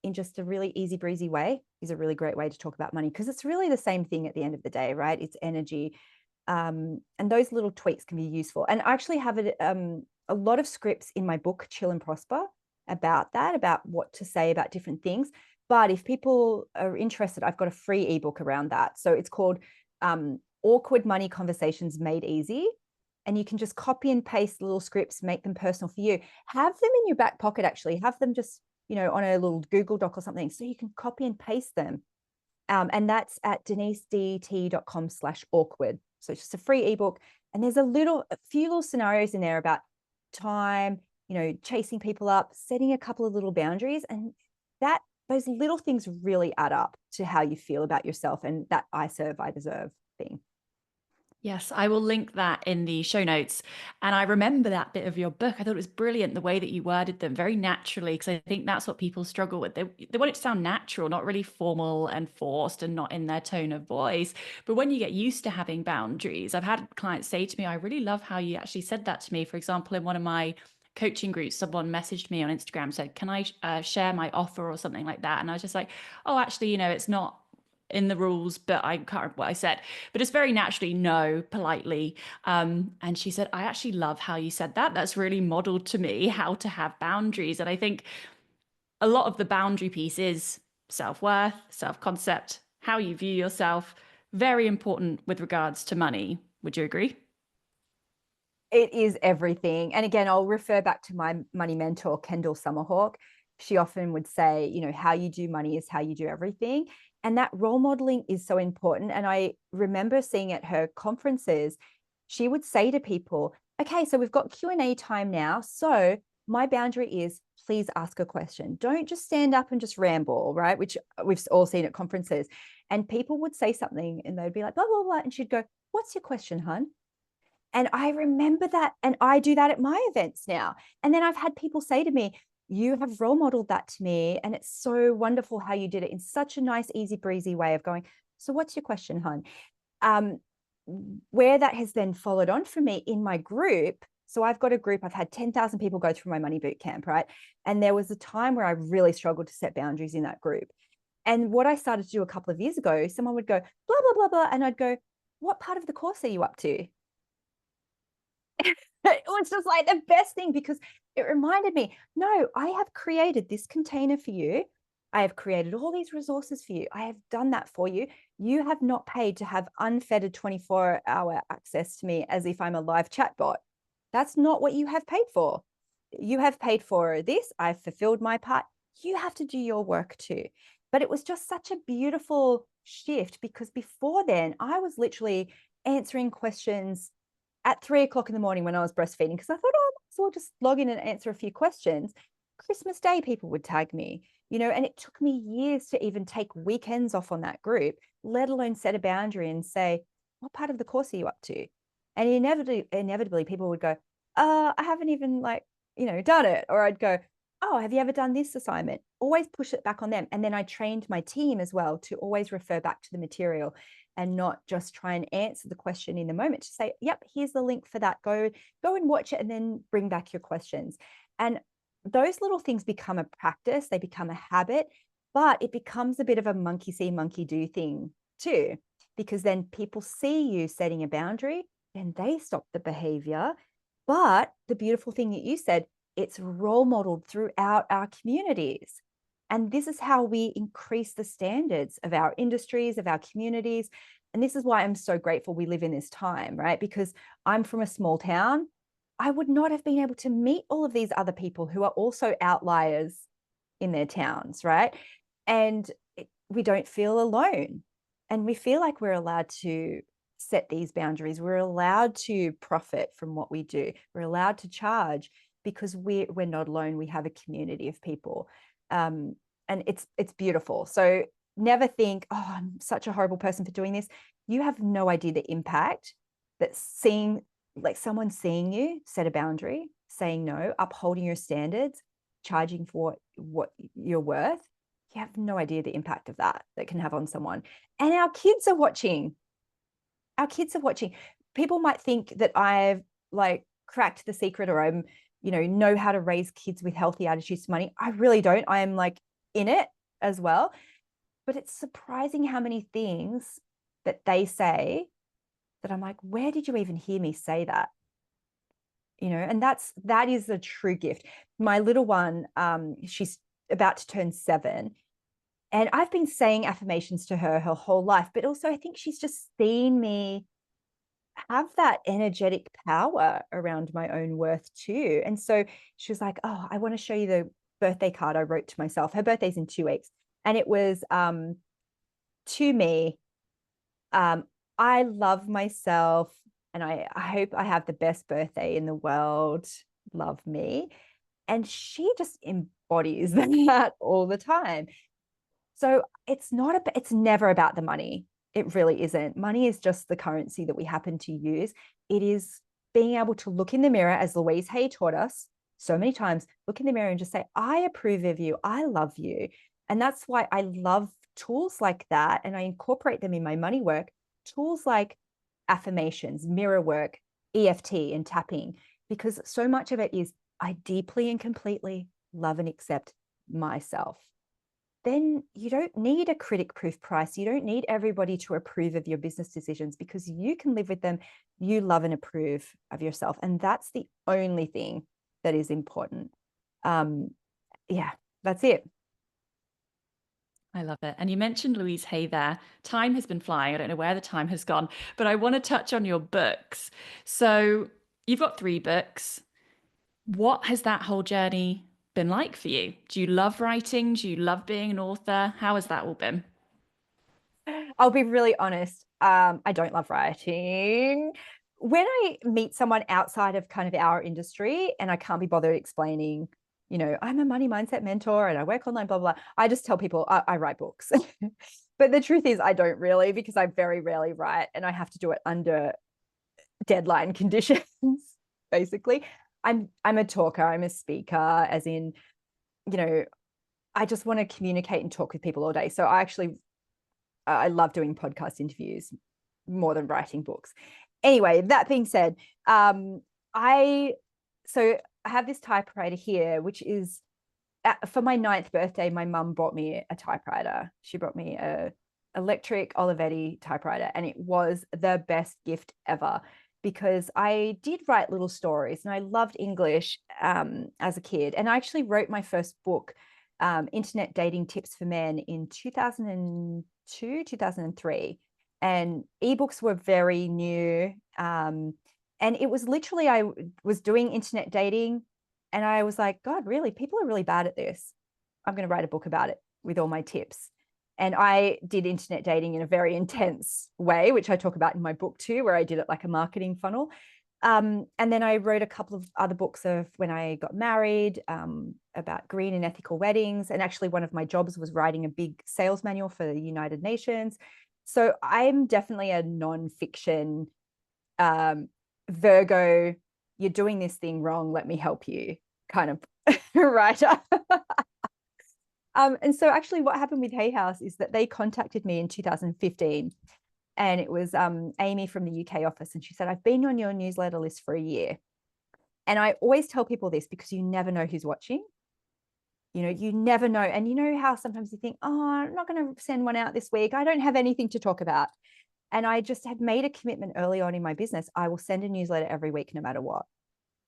in just a really easy breezy way is a really great way to talk about money, because it's really the same thing at the end of the day, right? It's energy. And those little tweaks can be useful. And I actually have a lot of scripts in my book, Chill and Prosper, about that, about what to say about different things. But if people are interested, I've got a free ebook around that. So it's called Awkward Money Conversations Made Easy. And you can just copy and paste little scripts, make them personal for you. Have them in your back pocket, actually. Have them just, on a little Google Doc or something, so you can copy and paste them. And that's at denisedt.com/awkward. So it's just a free ebook. And there's a few little scenarios in there about time, chasing people up, setting a couple of little boundaries. And those little things really add up to how you feel about yourself and that I serve, I deserve thing. Yes, I will link that in the show notes. And I remember that bit of your book. I thought it was brilliant, the way that you worded them very naturally, because I think that's what people struggle with. They want it to sound natural, not really formal and forced and not in their tone of voice. But when you get used to having boundaries, I've had clients say to me, I really love how you actually said that to me. For example, in one of my coaching groups, someone messaged me on Instagram, said, can I share my offer or something like that? And I was just like, oh, actually, it's not in the rules, but I can't remember what I said, but it's very naturally no, politely. And she said, I actually love how you said that. That's really modeled to me how to have boundaries. And I think a lot of the boundary piece is self-worth, self-concept, how you view yourself. Very important with regards to money. Would you agree? It is everything. And again, I'll refer back to my money mentor, Kendall Summerhawk. She often would say, how you do money is how you do everything. And that role modeling is so important. And I remember seeing at her conferences, she would say to people, okay, so we've got Q&A time now. So my boundary is, please ask a question. Don't just stand up and just ramble, right? Which we've all seen at conferences. And people would say something and they'd be like, blah, blah, blah. And she'd go, what's your question, hun? And I remember that. And I do that at my events now. And then I've had people say to me, you have role modeled that to me. And it's so wonderful how you did it in such a nice, easy breezy way of going, so what's your question, hon? Where that has then followed on for me in my group, So I've got a group, I've had 10,000 people go through my money boot camp, right? And there was a time where I really struggled to set boundaries in that group. And what I started to do a couple of years ago, someone would go, blah, blah, blah, blah. And I'd go, what part of the course are you up to? It was just like the best thing, because it reminded me, no, I have created this container for you. I have created all these resources for you. I have done that for you. You have not paid to have unfettered 24-hour access to me as if I'm a live chatbot. That's not what you have paid for. You have paid for this. I've fulfilled my part. You have to do your work too. But it was just such a beautiful shift, because before then, I was literally answering questions at 3 o'clock in the morning when I was breastfeeding, because I thought, oh, I might as well just log in and answer a few questions. Christmas Day, people would tag me, and it took me years to even take weekends off on that group, let alone set a boundary and say, what part of the course are you up to? And inevitably people would go, I haven't even done it. Or I'd go, oh, have you ever done this assignment? Always push it back on them. And then I trained my team as well to always refer back to the material and not just try and answer the question in the moment, to say, yep, here's the link for that. Go and watch it and then bring back your questions. And those little things become a practice, they become a habit, but it becomes a bit of a monkey see, monkey do thing too, because then people see you setting a boundary and they stop the behavior. But the beautiful thing that you said, it's role modeled throughout our communities. And this is how we increase the standards of our industries, of our communities. And this is why I'm so grateful we live in this time, right? Because I'm from a small town. I would not have been able to meet all of these other people who are also outliers in their towns, right? And we don't feel alone. And we feel like we're allowed to set these boundaries. We're allowed to profit from what we do. We're allowed to charge, because we're not alone. We have a community of people. And it's beautiful. So never think, oh, I'm such a horrible person for doing this. You have no idea the impact that someone seeing you set a boundary, saying no, upholding your standards, charging for what you're worth. You have no idea the impact of that can have on someone. And our kids are watching. Our kids are watching. People might think that I've cracked the secret, or I'm, know how to raise kids with healthy attitudes to money. I really don't. I am in it as well. But it's surprising how many things that they say that I'm like, where did you even hear me say that? And that is a true gift. My little one, she's about to turn 7. And I've been saying affirmations to her whole life, but also I think she's just seen me have that energetic power around my own worth too. And so she was like, oh, I want to show you the birthday card I wrote to myself. Her birthday's in 2 weeks. And it was to me, I love myself and I hope I have the best birthday in the world. Love me. And she just embodies that all the time. So it's never about the money. It really isn't. Money is just the currency that we happen to use. It is being able to look in the mirror, as Louise Hay taught us so many times, look in the mirror and just say, I approve of you. I love you. And that's why I love tools like that. And I incorporate them in my money work, tools like affirmations, mirror work, EFT and tapping, because so much of it is I deeply and completely love and accept myself. Then you don't need a critic-proof price. You don't need everybody to approve of your business decisions, because you can live with them. You love and approve of yourself. And that's the only thing that is important. Yeah, that's it. I love it. And you mentioned Louise Hay there. Time has been flying. I don't know where the time has gone, but I want to touch on your books. So you've got 3 books. What has that whole journey been like for you? Do you love writing? Do you love being an author? How has that all been? I'll be really honest. I don't love writing. When I meet someone outside of kind of our industry and I can't be bothered explaining, I'm a money mindset mentor and I work online, blah, blah, blah, I just tell people I write books. But the truth is I don't really, because I very rarely write and I have to do it under deadline conditions, basically. I'm a talker, I'm a speaker, as in, I just want to communicate and talk with people all day. So I love doing podcast interviews more than writing books. Anyway, that being said, So I have this typewriter here, which is for my 9th birthday, my mum brought me a typewriter. She brought me a electric Olivetti typewriter, and it was the best gift ever because I did write little stories and I loved English as a kid. And I actually wrote my first book, Internet Dating Tips for Men, in 2002, 2003. And ebooks were very new. And it was literally, I was doing internet dating and I was like, God, really? People are really bad at this. I'm going to write a book about it with all my tips. And I did internet dating in a very intense way, which I talk about in my book too, where I did it like a marketing funnel. And then I wrote a couple of other books of when I got married, about green and ethical weddings. And actually, one of my jobs was writing a big sales manual for the United Nations. So I'm definitely a nonfiction Virgo, you're doing this thing wrong, let me help you kind of writer. And so actually what happened with Hay House is that they contacted me in 2015, and it was Amy from the UK office, and she said, I've been on your newsletter list for a year. And I always tell people this because you never know who's watching. You never know. And you know how sometimes you think, oh, I'm not going to send one out this week. I don't have anything to talk about. And I just had made a commitment early on in my business. I will send a newsletter every week, no matter what.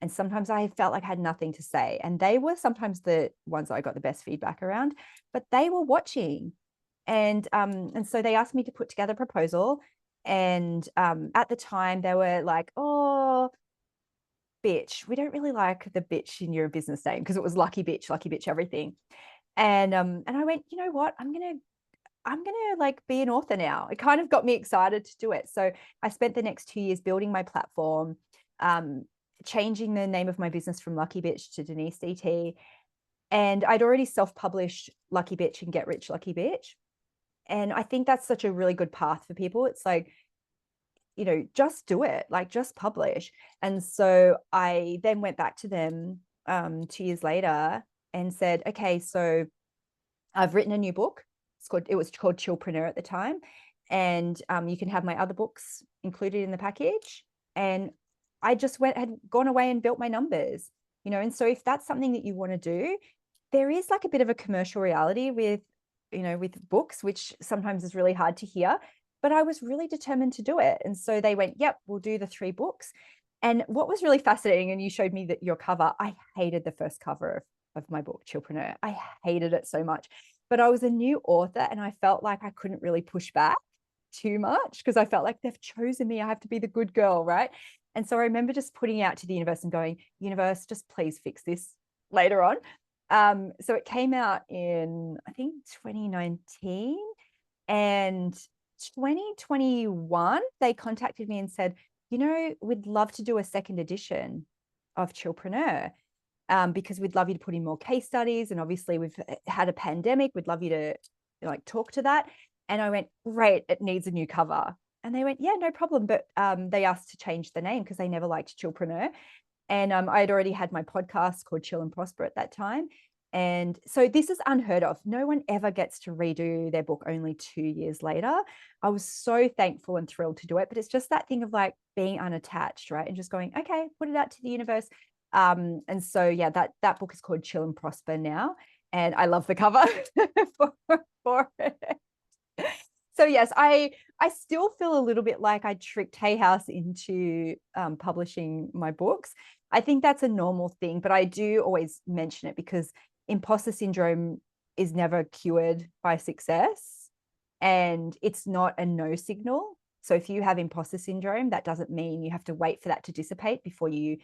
And sometimes I felt like I had nothing to say. And they were sometimes the ones that I got the best feedback around, but they were watching. And so they asked me to put together a proposal. And at the time they were like, oh, bitch, we don't really like the bitch in your business name, because it was lucky bitch, everything. And I went, you know what? I'm gonna like be an author now. It kind of got me excited to do it. So I spent the next 2 years building my platform, changing the name of my business from Lucky Bitch to Denise DT. And I'd already self-published Lucky Bitch and Get Rich Lucky Bitch. And I think that's such a really good path for people. It's like, just do it, like just publish. And so I then went back to them 2 years later and said, okay, so I've written a new book. It was called Chillpreneur at the time. And you can have my other books included in the package. And I just had gone away and built my numbers, and so if that's something that you want to do, there is like a bit of a commercial reality with books, which sometimes is really hard to hear, but I was really determined to do it. And so they went, yep, we'll do the 3 books. And what was really fascinating, and you showed me that your cover, I hated the first cover of my book, Chillpreneur. I hated it so much, but I was a new author and I felt like I couldn't really push back too much because I felt like they've chosen me. I have to be the good girl, right? And so I remember just putting it out to the universe and going, universe, just please fix this later on. So it came out in, I think, 2019, and 2021, they contacted me and said, we'd love to do a second edition of Chillpreneur, because we'd love you to put in more case studies. And obviously we've had a pandemic. We'd love you to like talk to that. And I went, great, it needs a new cover. And they went, yeah, no problem. But they asked to change the name because they never liked Chillpreneur. And I'd already had my podcast called Chill and Prosper at that time. And so this is unheard of. No one ever gets to redo their book only 2 years later. I was so thankful and thrilled to do it. But it's just that thing of like being unattached, right? And just going, okay, put it out to the universe. And so, yeah, that book is called Chill and Prosper now. And I love the cover for it. So yes, I still feel a little bit like I tricked Hay House into publishing my books. I think that's a normal thing, but I do always mention it because imposter syndrome is never cured by success, and it's not a no signal. So if you have imposter syndrome, that doesn't mean you have to wait for that to dissipate before you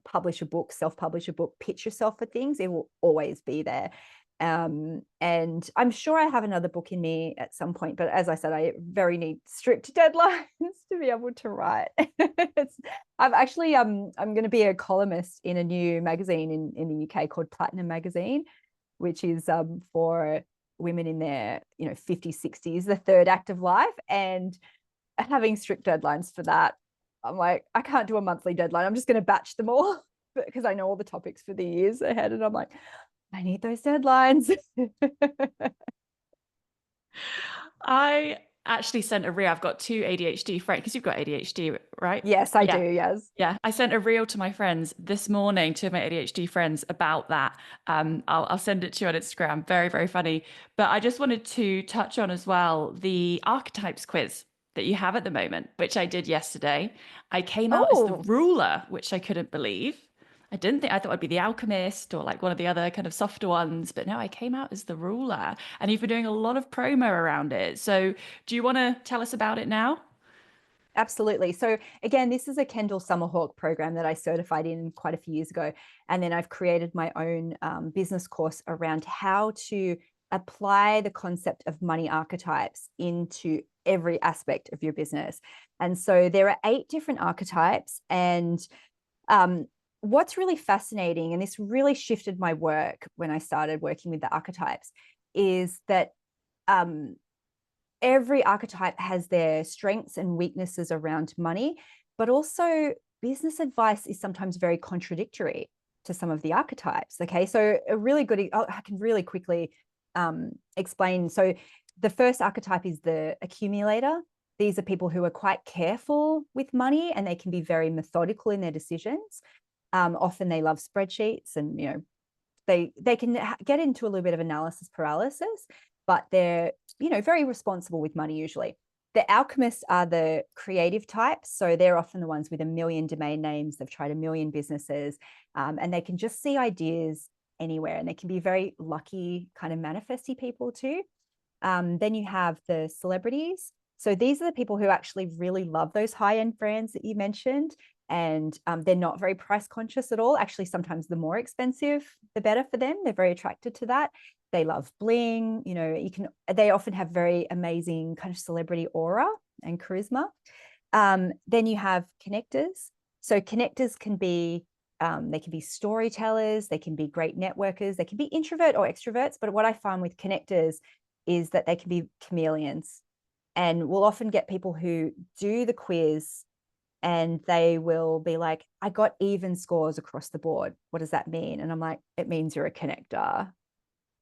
publish a book, self-publish a book, pitch yourself for things. It will always be there. And I'm sure I have another book in me at some point, but as I said, I very need strict deadlines to be able to write. I've actually I'm going to be a columnist in a new magazine in the UK called Platinum Magazine, which is for women in their 50s, 60s, the third act of life, and having strict deadlines for that. I'm like, I can't do a monthly deadline. I'm just going to batch them all because I know all the topics for the years ahead. And I'm like, I need those deadlines. I actually sent a reel. I've got two ADHD friends because you've got ADHD, right? Yes, I do. Yeah. Yes. Yeah, I sent a reel to my friends this morning, to my ADHD friends, about that. I'll send it to you on Instagram. Very, very funny. But I just wanted to touch on as well the archetypes quiz that you have at the moment, which I did yesterday. I came out as the Oh, ruler, which I couldn't believe. I didn't think I thought I'd be the alchemist or like one of the other kind of softer ones, but no, I came out as the ruler. And you've been doing a lot of promo around it. So do you want to tell us about it now? absolutely. So again, this is a Kendall Summerhawk program that I certified in quite a few years ago. And then I've created my own business course around how to apply the concept of money archetypes into every aspect of your business. And so there are 8 different archetypes. And what's really fascinating, and this really shifted my work when I started working with the archetypes, is that um, every archetype has their strengths and weaknesses around money, but also business advice is sometimes very contradictory to some of the archetypes. Okay, so a really good, I can really quickly explain. So the first archetype is the accumulator. These are people who are quite careful with money and they can be very methodical in their decisions. Often they love spreadsheets and, they can get into a little bit of analysis paralysis, but they're, very responsible with money usually. The alchemists are the creative types. So they're often the ones with a million domain names. They've tried a million businesses, and they can just see ideas anywhere. And they can be very lucky, kind of manifesty people too. Then you have the celebrities. So these are the people who actually really love those high-end brands that you mentioned. And they're not very price conscious at all. Actually, sometimes the more expensive, the better for them. They're very attracted to that. They love bling. They often have very amazing kind of celebrity aura and charisma. Then you have connectors. So connectors can be, they can be storytellers, they can be great networkers, they can be introvert or extroverts. But what I find with connectors is that they can be chameleons. And we'll often get people who do the quiz and they will be like, I got even scores across the board. What does that mean? And I'm like, it means you're a connector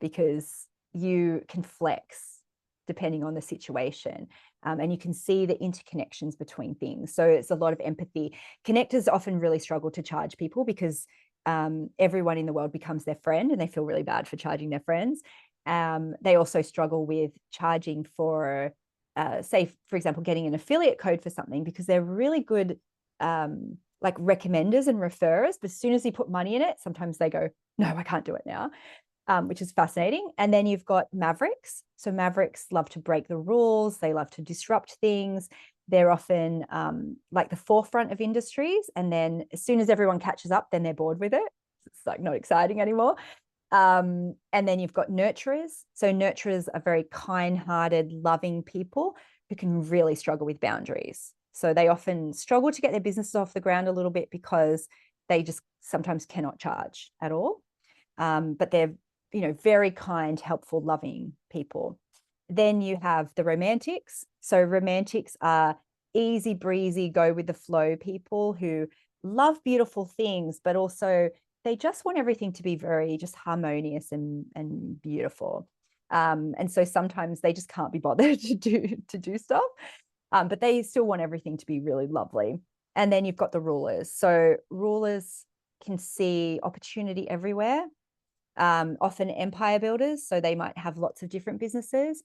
because you can flex depending on the situation. And you can see the interconnections between things. So it's a lot of empathy. Connectors often really struggle to charge people because everyone in the world becomes their friend and they feel really bad for charging their friends. They also struggle with charging for, say, for example, getting an affiliate code for something because they're really good like recommenders and referrers. But as soon as you put money in it, sometimes they go, no, I can't do it now. Which is fascinating. And then you've got mavericks. So mavericks love to break the rules. They love to disrupt things. They're often like the forefront of industries. And then as soon as everyone catches up, then they're bored with it. It's like not exciting anymore. And then you've got nurturers. So nurturers are very kind-hearted, loving people who can really struggle with boundaries. So they often struggle to get their businesses off the ground a little bit because they just sometimes cannot charge at all. But they're, very kind, helpful, loving people. Then you have the romantics. So romantics are easy breezy, go with the flow people who love beautiful things, but also they just want everything to be very just harmonious and beautiful. And so sometimes they just can't be bothered to do stuff, but they still want everything to be really lovely. And then you've got the rulers. So rulers can see opportunity everywhere, often empire builders. So they might have lots of different businesses,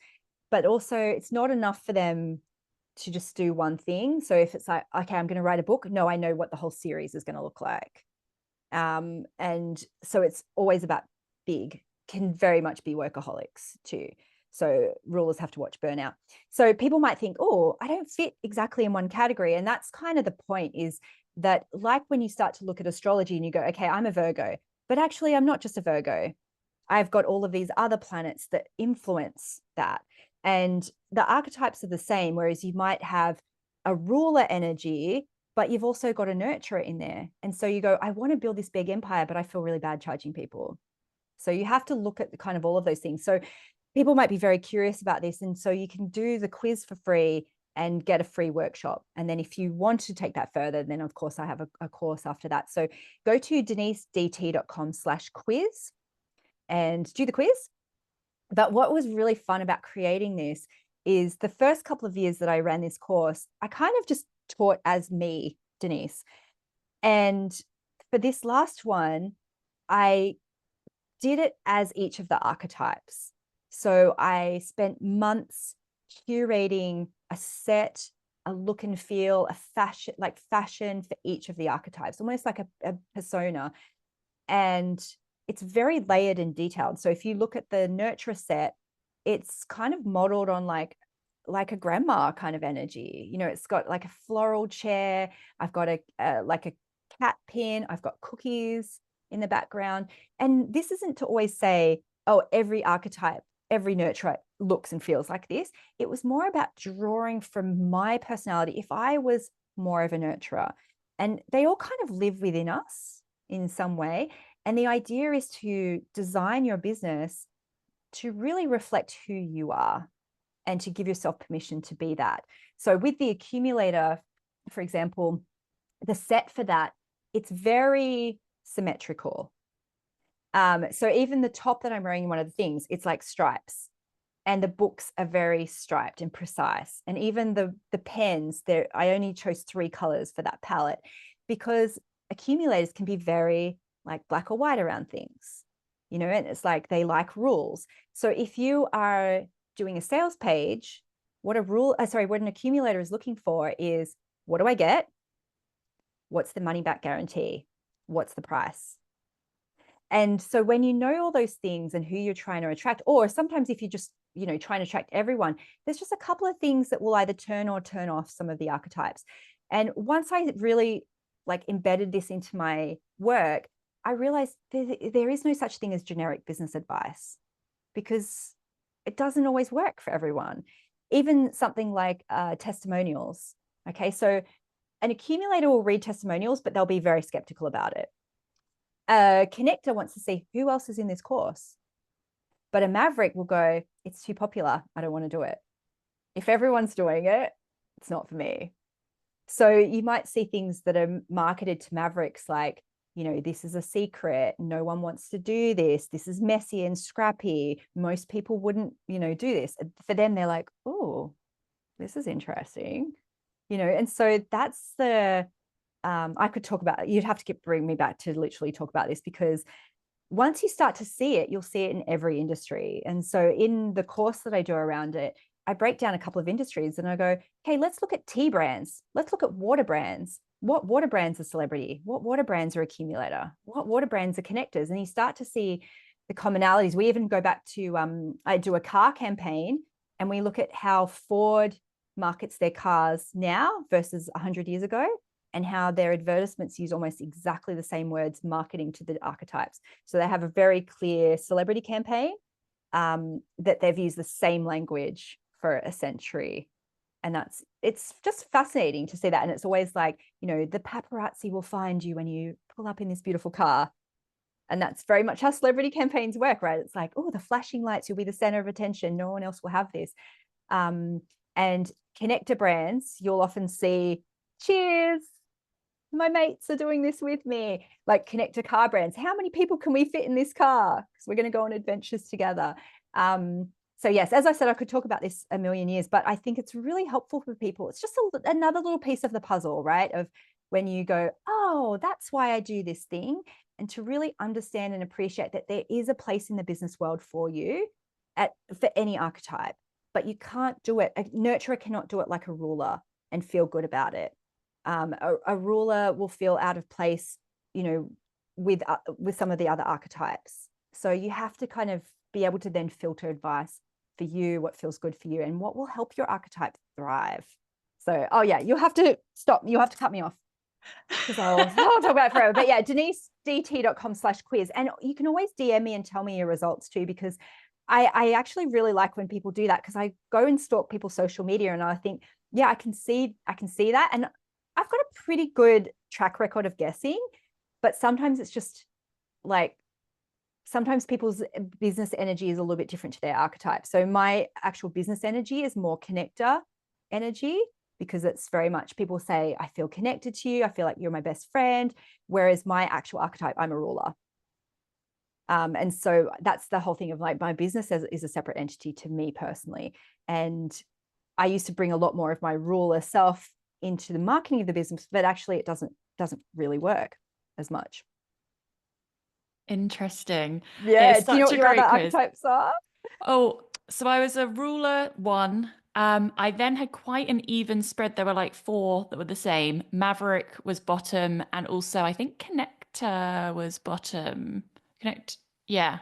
but also it's not enough for them to just do one thing. So if it's like, okay, I'm going to write a book, no, I know what the whole series is going to look like. And so it's always about big, can very much be workaholics too. So rulers have to watch burnout. So people might think, oh, I don't fit exactly in one category. And that's kind of the point, is that like when you start to look at astrology and you go, okay, I'm a Virgo, but actually I'm not just a Virgo. I've got all of these other planets that influence that. And the archetypes are the same, whereas you might have a ruler energy, but you've also got a nurturer in there. And so you go, I want to build this big empire, but I feel really bad charging people. So you have to look at the kind of all of those things. So people might be very curious about this. And so you can do the quiz for free and get a free workshop. And then if you want to take that further, then of course I have a course after that. So go to denisedt.com/quiz and do the quiz. But what was really fun about creating this is the first couple of years that I ran this course, I kind of just taught as me, Denise. And for this last one, I did it as each of the archetypes. So I spent months curating a set, a look and feel, a fashion for each of the archetypes, almost like a persona. And it's very layered and detailed. So if you look at the nurturer set, it's kind of modeled on like a grandma kind of energy. It's got like a floral chair. I've got like a cat pin. I've got cookies in the background. And this isn't to always say, oh, every archetype, every nurturer looks and feels like this. It was more about drawing from my personality. If I was more of a nurturer, and they all kind of live within us in some way. And the idea is to design your business to really reflect who you are and to give yourself permission to be that. So with the accumulator, for example, the set for that, it's very symmetrical. So even the top that I'm wearing, one of the things, it's like stripes. And the books are very striped and precise. And even the pens, I only chose 3 colors for that palette, because accumulators can be very like black or white around things, and it's like they like rules. So if you are doing a sales page, what an accumulator is looking for is, what do I get? What's the money back guarantee? What's the price? And so when you know all those things and who you're trying to attract, or sometimes if you just, trying to attract everyone, there's just a couple of things that will either turn or turn off some of the archetypes. And once I really like embedded this into my work, I realized there is no such thing as generic business advice, because it doesn't always work for everyone. Even something like testimonials. Okay, so an accumulator will read testimonials, but they'll be very skeptical about it. A connector wants to see who else is in this course, but a maverick will go, it's too popular, I don't want to do it. If everyone's doing it, it's not for me. So you might see things that are marketed to mavericks like, this is a secret, no one wants to do this is messy and scrappy, most people wouldn't, do this. For them, they're like, oh, this is interesting, and so that's I could talk about it. You'd have to bring me back to literally talk about this, because once you start to see it, you'll see it in every industry. And so in the course that I do around it, I break down a couple of industries and I go, hey, let's look at tea brands. Let's look at water brands. What water brands are celebrity? What water brands are accumulator? What water brands are connectors? And you start to see the commonalities. We even go back to, I do a car campaign and we look at how Ford markets their cars now versus 100 years ago, and how their advertisements use almost exactly the same words marketing to the archetypes. So they have a very clear celebrity campaign that they've used the same language for a century. And it's just fascinating to see that. And it's always like, the paparazzi will find you when you pull up in this beautiful car. And that's very much how celebrity campaigns work, right? It's like, oh, the flashing lights, you'll be the center of attention. No one else will have this. And connector brands, you'll often see, cheers, my mates are doing this with me. Like connector car brands, how many people can we fit in this car? Because we're going to go on adventures together. So yes, as I said, I could talk about this a million years, but I think it's really helpful for people. It's just another little piece of the puzzle, right? Of when you go, oh, that's why I do this thing. And to really understand and appreciate that there is a place in the business world for you for any archetype, but you can't do it. A nurturer cannot do it like a ruler and feel good about it. A ruler will feel out of place, with some of the other archetypes. So you have to kind of be able to then filter advice for you, what feels good for you, and what will help your archetype thrive. So, oh yeah, you'll have to stop. You'll have to cut me off because I'll talk about it forever. But yeah, DeniseDT.com/quiz. And you can always DM me and tell me your results too, because I actually really like when people do that, because I go and stalk people's social media and I think, yeah, I can see that. And I've got a pretty good track record of guessing, but sometimes it's just like, sometimes people's business energy is a little bit different to their archetype. So my actual business energy is more connector energy, because it's very much, people say, I feel connected to you. I feel like you're my best friend. Whereas my actual archetype, I'm a ruler. And so that's the whole thing of like, my business is a separate entity to me personally. And I used to bring a lot more of my ruler self into the marketing of the business, but actually it doesn't really work as much. Interesting. Yeah. It's Do you know such what a your other great quiz. archetypes are? Oh, so I was a ruler one. I then had quite an even spread. There were like four that were the same. Maverick was bottom, and also I think Connector was bottom. Connect, yeah.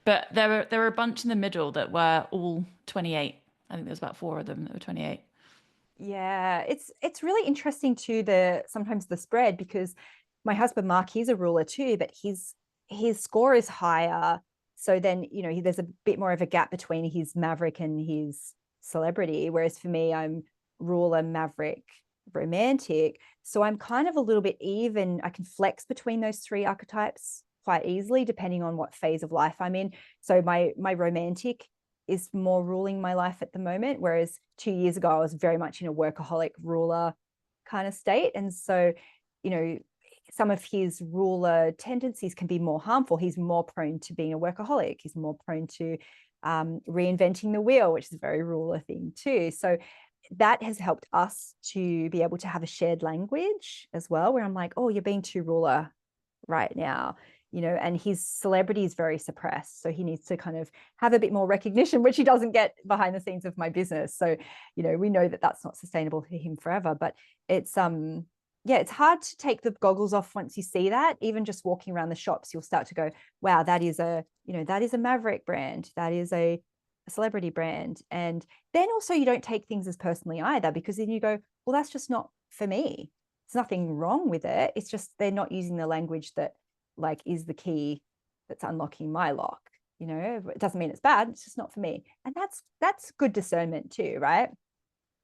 But there were a bunch in the middle that were all 28. I think there was about four of them that were 28. Yeah, it's really interesting too, the sometimes the spread, because my husband Mark, he's a ruler too, but his score is higher. So then, there's a bit more of a gap between his maverick and his celebrity. Whereas for me, I'm ruler, maverick, romantic. So I'm kind of a little bit even. I can flex between those three archetypes quite easily, depending on what phase of life I'm in. So my romantic is more ruling my life at the moment. Whereas 2 years ago, I was very much in a workaholic ruler kind of state. And so, you know, some of his ruler tendencies can be more harmful. He's more prone to being a workaholic. He's more prone to reinventing the wheel, which is a very ruler thing too. So that has helped us to be able to have a shared language as well, where I'm like, oh, you're being too ruler right now, and his celebrity is very suppressed. So he needs to kind of have a bit more recognition, which he doesn't get behind the scenes of my business. So, we know that that's not sustainable for him forever, but it's, yeah, it's hard to take the goggles off once you see that. Even just walking around the shops, you'll start to go, wow, that is a Maverick brand. That is a celebrity brand. And then also you don't take things as personally either, because then you go, well, that's just not for me. There's nothing wrong with it. It's just they're not using the language that like is the key that's unlocking my lock. It doesn't mean it's bad. It's just not for me. And that's good discernment too, right?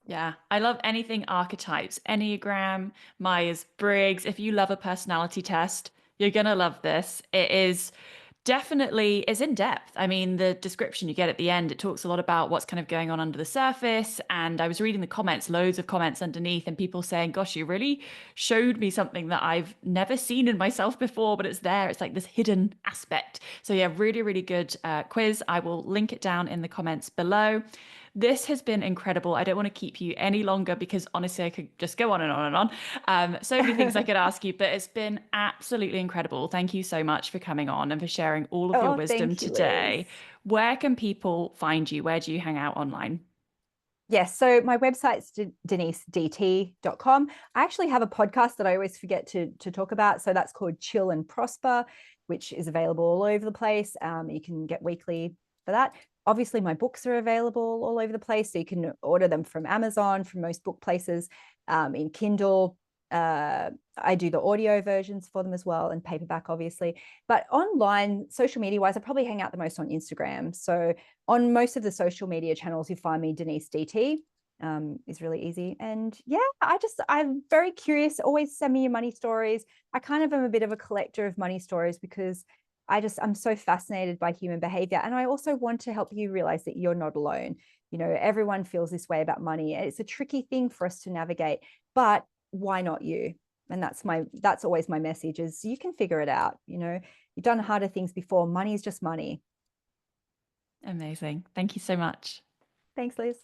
Yeah, I love anything archetypes, Enneagram, Myers-Briggs. If you love a personality test, you're gonna love this. It is definitely is in depth. I mean, the description you get at the end, it talks a lot about what's kind of going on under the surface. And I was reading the comments, loads of comments underneath, and people saying, gosh, you really showed me something that I've never seen in myself before, but it's there. It's like this hidden aspect. So yeah, really, really good quiz. I will link it down in the comments below. This has been incredible. I don't want to keep you any longer because honestly, I could just go on and on and on. So many things I could ask you, but it's been absolutely incredible. Thank you so much for coming on and for sharing all of your Oh, wisdom thank you, Liz. today. Where can people find you? Where do you hang out online? Yes. So my website's denisedt.com. I actually have a podcast that I always forget to talk about. So that's called Chill and Prosper, which is available all over the place. You can get weekly for that. Obviously, my books are available all over the place. So you can order them from Amazon, from most book places, in Kindle. I do the audio versions for them as well, and paperback, obviously. But online, social media wise, I probably hang out the most on Instagram. So on most of the social media channels, you find me Denise DT. Is really easy. And yeah, I'm very curious. Always send me your money stories. I kind of am a bit of a collector of money stories because I'm so fascinated by human behavior. And I also want to help you realize that you're not alone. Everyone feels this way about money. It's a tricky thing for us to navigate, but why not you? And that's always my message is you can figure it out. You've done harder things before. Money is just money. Amazing. Thank you so much. Thanks, Liz.